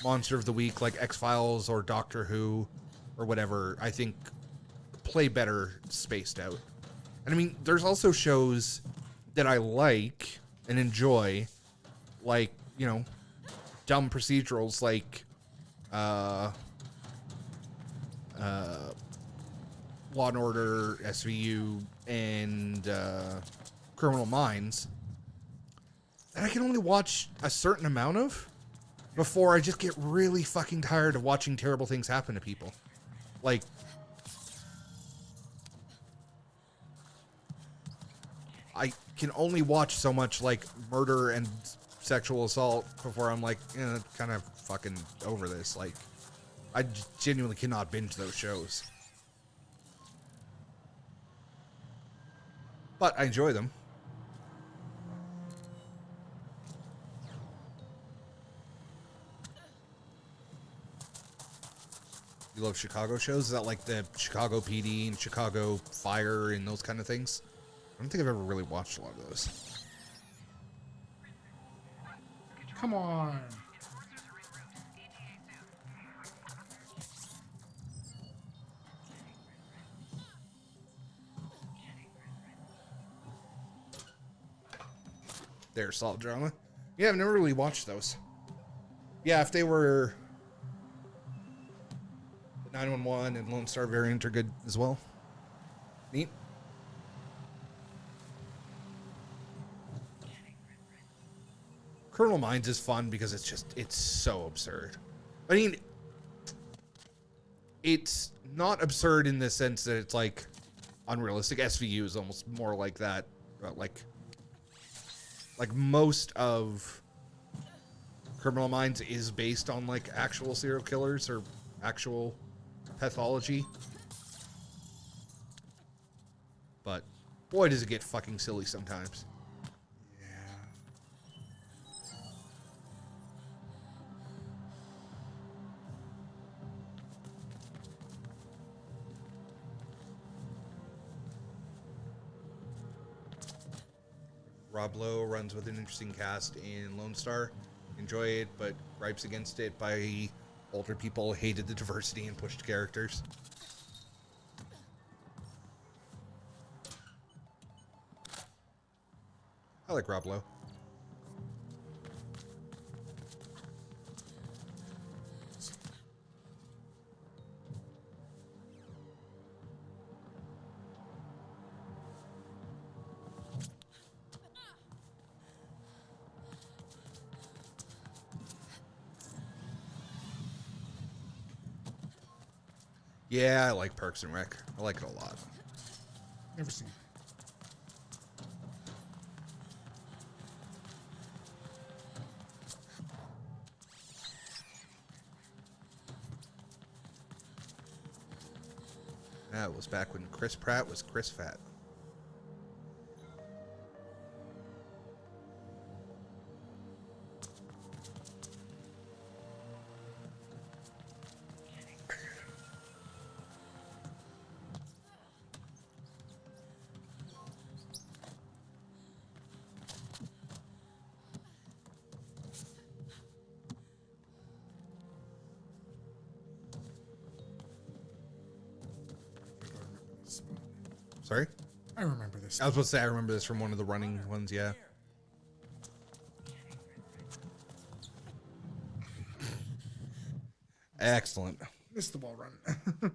Monster of the Week, like X-Files or Doctor Who or whatever, I think play better spaced out. And I mean, there's also shows that I like and enjoy, like, you know, dumb procedurals like Law and Order, SVU, and Criminal Minds, that I can only watch a certain amount of before I just get really fucking tired of watching terrible things happen to people. Like, I can only watch so much, like, murder and sexual assault before I'm like, kind of fucking over this. Like, I genuinely cannot binge those shows. But I enjoy them. You love Chicago shows? Is that like the Chicago PD and Chicago Fire and those kind of things? I don't think I've ever really watched a lot of those. Come on. They're solid drama. Yeah, I've never really watched those. Yeah, if they were 911 and Lone Star variant are good as well. Neat. Criminal Minds is fun because it's so absurd. I mean, it's not absurd in the sense that it's like unrealistic. SVU is almost more like that. Like most of Criminal Minds is based on like actual serial killers or actual pathology. But boy, does it get fucking silly sometimes. Rob Lowe runs with an interesting cast in Lone Star. Enjoy it, but gripes against it by older people, hated the diversity and pushed characters. I like Rob Lowe. Yeah, I like Parks and Rec. I like it a lot. Never seen it. That was back when Chris Pratt was Chris Fat. Sorry? I remember this. I was supposed to say I remember this from one of the running ones, yeah. Excellent. Missed the wall run. Hey,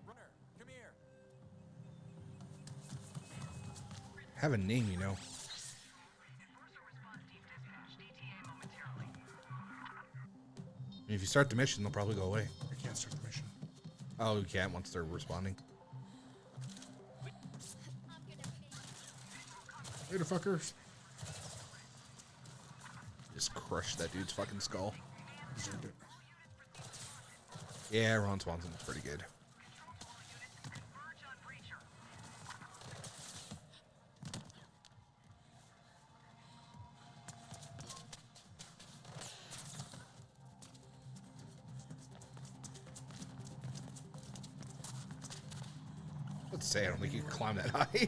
runner, come here. Have a name, you know. I mean, if you start the mission, they'll probably go away. I can't start the mission. Oh, you can't once they're responding. Later, fuckers. Just crush that dude's fucking skull. Deserved it. Yeah, Ron Swanson was pretty good. Let's say I don't think you can climb that high.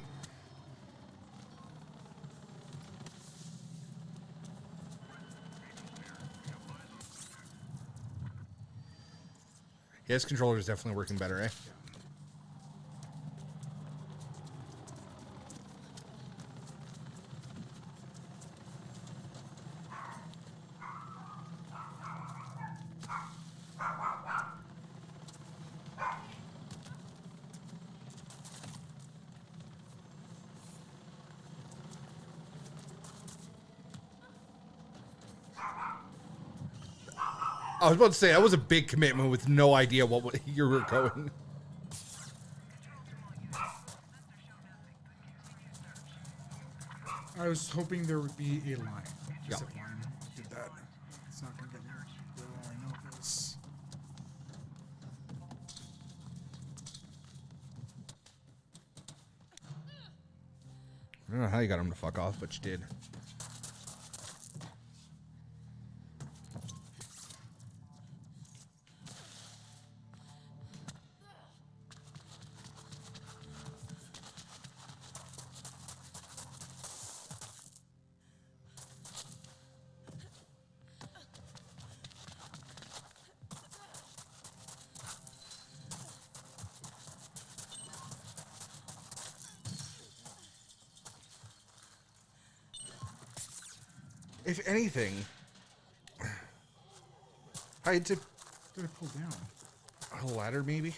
Yeah, his controller is definitely working better, eh? I was about to say, that was a big commitment with no idea what you were going. I was hoping there would be a line. Yeah. Zip line. Did that. It's not going to get me. Oh, I know this. I don't know how you got him to fuck off, but you did. If anything, I had to Did I pull down? a ladder maybe.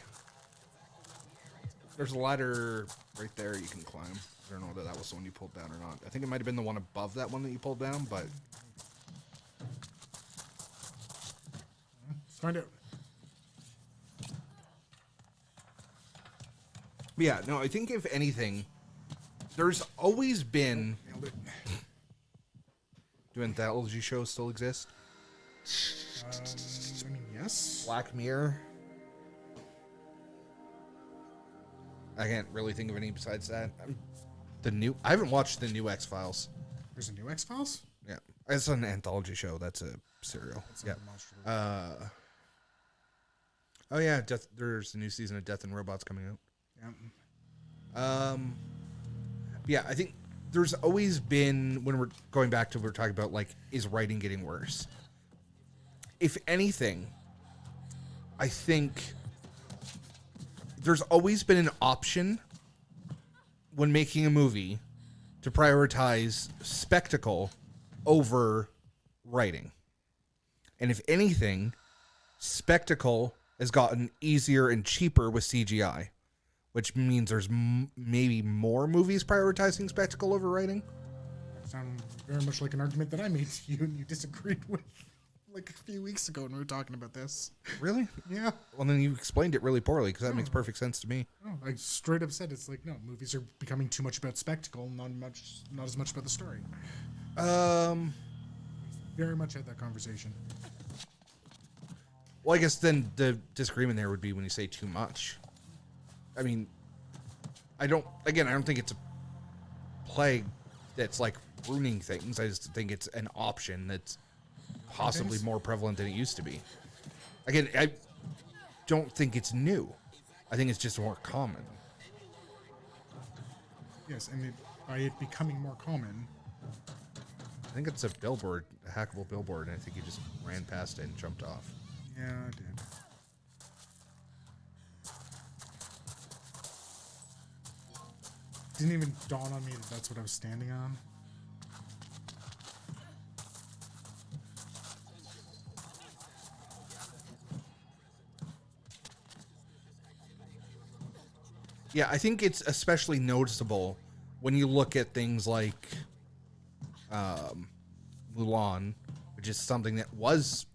There's a ladder right there you can climb. I don't know whether that was the one you pulled down or not. I think it might have been the one above that one that you pulled down, but... Let's find out. Yeah, no, I think if anything, there's always been... Nailed it. Do anthology shows still exist? I mean, yes. Black Mirror? I can't really think of any besides that. I haven't watched the new X-Files. There's a new X-Files? Yeah. It's an anthology show. That's a serial. That's Yeah. not a monster. Oh yeah, there's a new season of Death and Robots coming out. Yeah. Yeah, I think there's always been, when we're going back to what we're talking about, like, is writing getting worse? If anything, I think there's always been an option when making a movie to prioritize spectacle over writing. And if anything, spectacle has gotten easier and cheaper with CGI, which means there's maybe more movies prioritizing spectacle over writing. Sound very much like an argument that I made to you and you disagreed with like a few weeks ago when we were talking about this. Really? Yeah. Well, then you explained it really poorly, because that makes perfect sense to me. No, I straight up said it's like, no, movies are becoming too much about spectacle, not as much about the story. Very much had that conversation. Well, I guess then the disagreement there would be when you say too much. I mean, I don't think it's a plague that's like ruining things. I just think it's an option that's possibly more prevalent than it used to be. Again, I don't think it's new. I think it's just more common. Yes, and by it becoming more common. I think it's a billboard, a hackable billboard, and I think he just ran past it and jumped off. Yeah, I did. Didn't even dawn on me that that's what I was standing on. Yeah, I think it's especially noticeable when you look at things like Mulan, which is something that was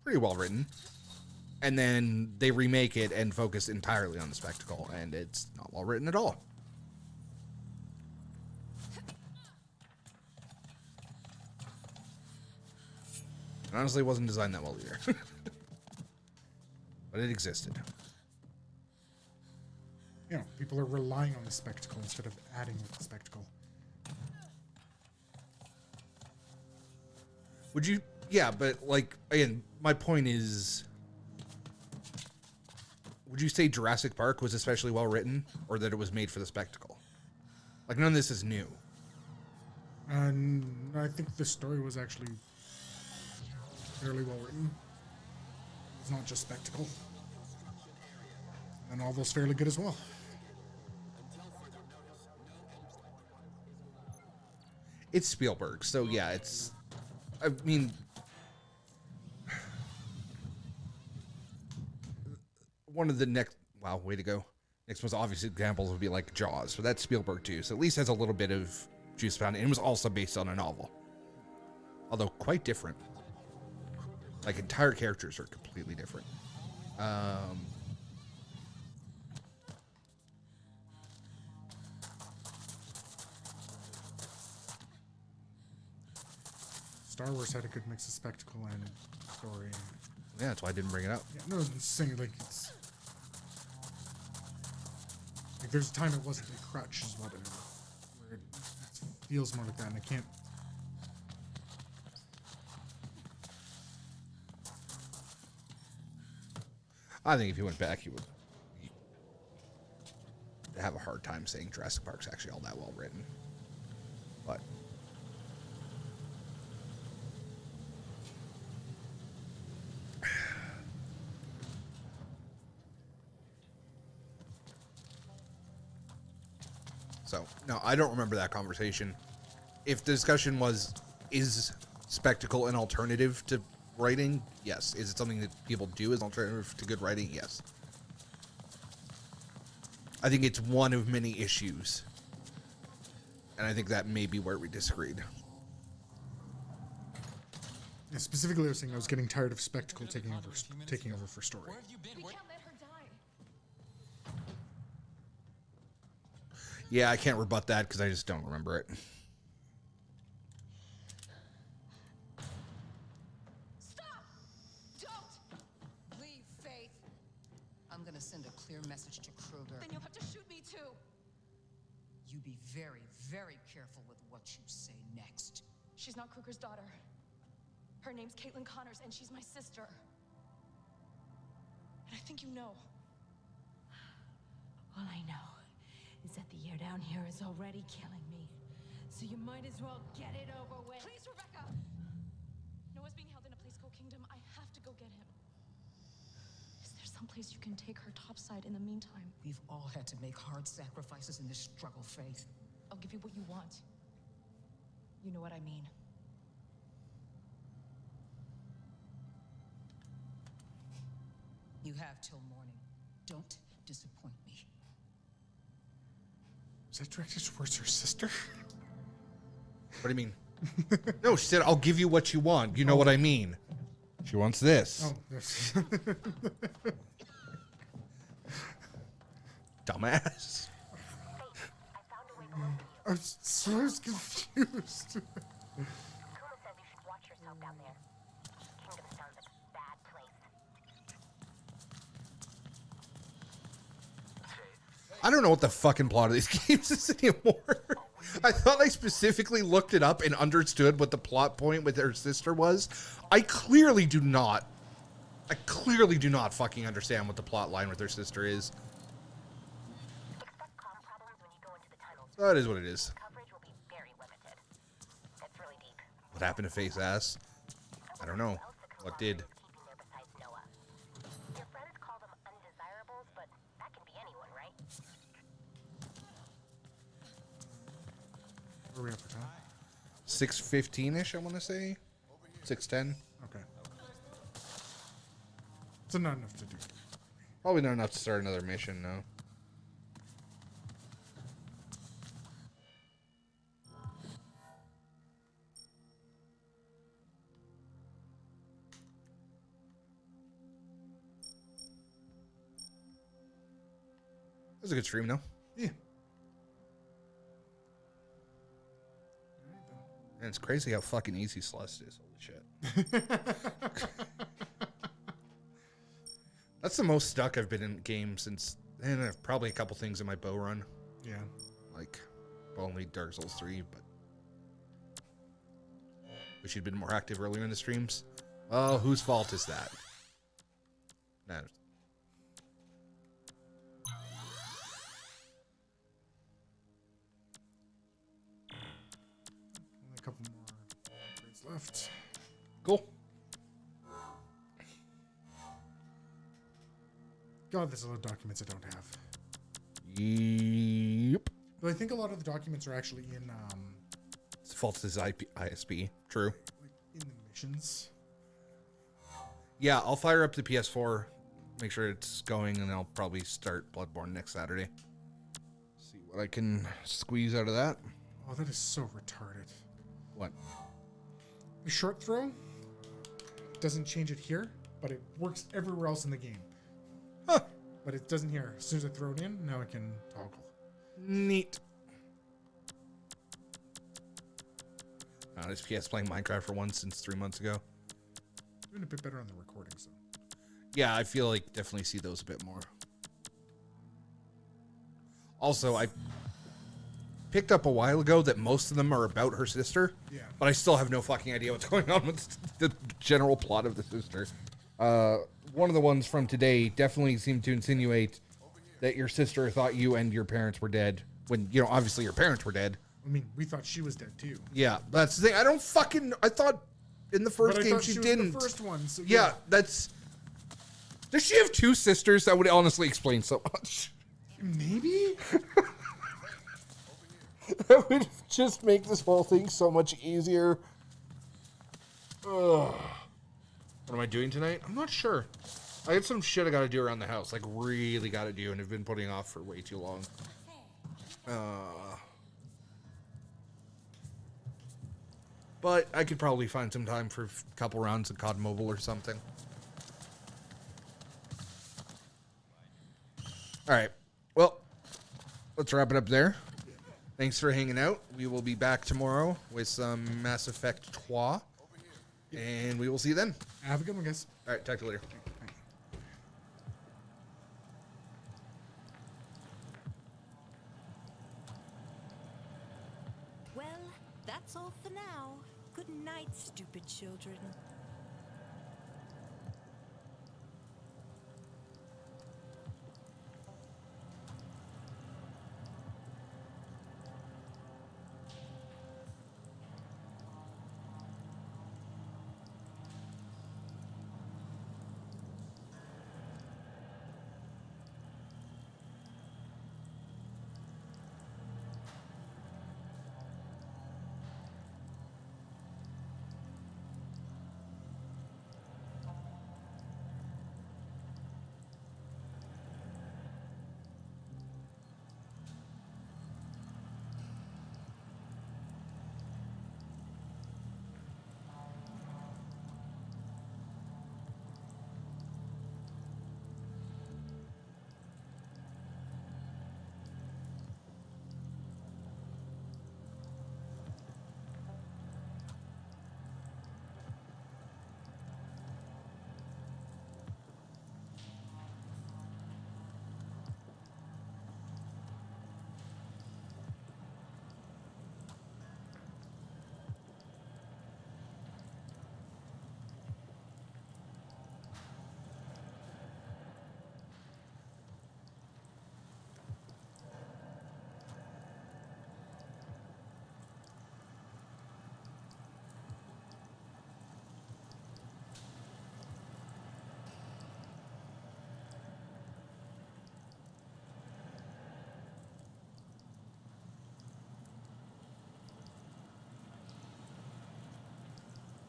pretty well written, and then they remake it and focus entirely on the spectacle, and it's not well written at all. And honestly, it wasn't designed that well either. But it existed. You know, people are relying on the spectacle instead of adding with the spectacle. Would you... Yeah, but, like, again, my point is... Would you say Jurassic Park was especially well written, or that it was made for the spectacle? Like, none of this is new. And I think the story was actually fairly well written. It's not just spectacle. And all those fairly good as well. It's Spielberg, so yeah, it's... I mean... One of the next... Wow, way to go. Next most obvious examples would be like Jaws, but that's Spielberg too, so at least has a little bit of juice behind it. And it was also based on a novel. Although quite different. Like, entire characters are completely different. Star Wars had a good mix of spectacle and story. Yeah, that's why I didn't bring it up. Yeah, no, I'm just saying, like, it's... Like, there's a time it wasn't a crutch, is what where it feels more like that, and I can't... I think if you went back, you would have a hard time saying Jurassic Park's actually all that well written. But so, no, I don't remember that conversation. If the discussion was, is spectacle an alternative to writing? Yes. Is it something that people do as an alternative to good writing? Yes. I think it's one of many issues. And I think that may be where we disagreed. Yeah, specifically, I was saying I was getting tired of spectacle taking over for story. Where have you been? We Where- can't let her die. Yeah, I can't rebut that because I just don't remember it. Stop! Don't! Leave, Faith. I'm gonna send a clear message to Kruger. Then you'll have to shoot me too. You be very, very careful with what you say next. She's not Kruger's daughter. Her name's Caitlin Connors, and she's my sister. And I think you know. All I know is that the air down here is already killing me. So you might as well get it over with. Please, Rebecca! Noah's being held in a place called Kingdom. I have to go get him. Is there someplace you can take her topside in the meantime? We've all had to make hard sacrifices in this struggle, Faith. I'll give you what you want. You know what I mean. You have till morning. Don't disappoint me. Is that directed towards her sister? What do you mean? No, she said, I'll give you what you want. You know what I mean. She wants this. Oh, there's Dumbass. I found a way below you. I was so confused. Kuma says you should watch yourself down there. Kingdom sounds like a bad place. I don't know what the fucking plot of these games is anymore. I thought I specifically looked it up and understood what the plot point with her sister was. I clearly do not fucking understand what the plot line with her sister is. Expect comm problems when you go into the tunnels. That is what it is. Coverage will be very limited. It's really deep. What happened to Face Ass? I don't know. Who else the What conglomerate did? is keeping there besides Noah? Your friends call them undesirables, but that can be anyone, right? Where are we at for time? 6:15-ish, I want to say. 6:10. Okay. So not enough to do. Probably not enough to start another mission, no. It was a good stream, though. Yeah. And it's crazy how fucking easy Celeste is. Holy shit. That's the most stuck I've been in games since, and probably a couple things in my bow run. Yeah. Like, only Dark Souls 3, but wish you'd been more active earlier in the streams. Oh, whose fault is that? No. Only a couple more upgrades left. Cool. God, there's a lot of documents I don't have. Yep. But I think a lot of the documents are actually in It's the fault of his ISP. True. like in the missions. Yeah, I'll fire up the PS4, make sure it's going, and I'll probably start Bloodborne next Saturday. See what I can squeeze out of that. Oh, that is so retarded. What? The short throw doesn't change it here, but it works everywhere else in the game. Huh. But it doesn't here. As soon as I throw it in, now I can toggle. Neat. This PS playing Minecraft for once since 3 months ago. Doing a bit better on the recording, so. Yeah, I feel like definitely see those a bit more. Also, I picked up a while ago that most of them are about her sister. Yeah. But I still have no fucking idea what's going on with the general plot of the sister. One of the ones from today definitely seemed to insinuate that your sister thought you and your parents were dead. When, you know, obviously your parents were dead. I mean, we thought she was dead too. Yeah, that's the thing. I don't fucking... I thought in the first But I game thought she was didn't. the first one, so Yeah, that's... Does she have two sisters? That would honestly explain so much. Maybe? That would just make this whole thing so much easier. Ugh. What am I doing tonight? I'm not sure. I have some shit I gotta do around the house. Like, really gotta do, and have been putting off for way too long. But I could probably find some time for a couple rounds of COD Mobile or something. Alright. Well, let's wrap it up there. Thanks for hanging out. We will be back tomorrow with some Mass Effect 3. And we will see you then. Have a good one, guys. Alright, talk to you later. Well, that's all for now. Good night, stupid children.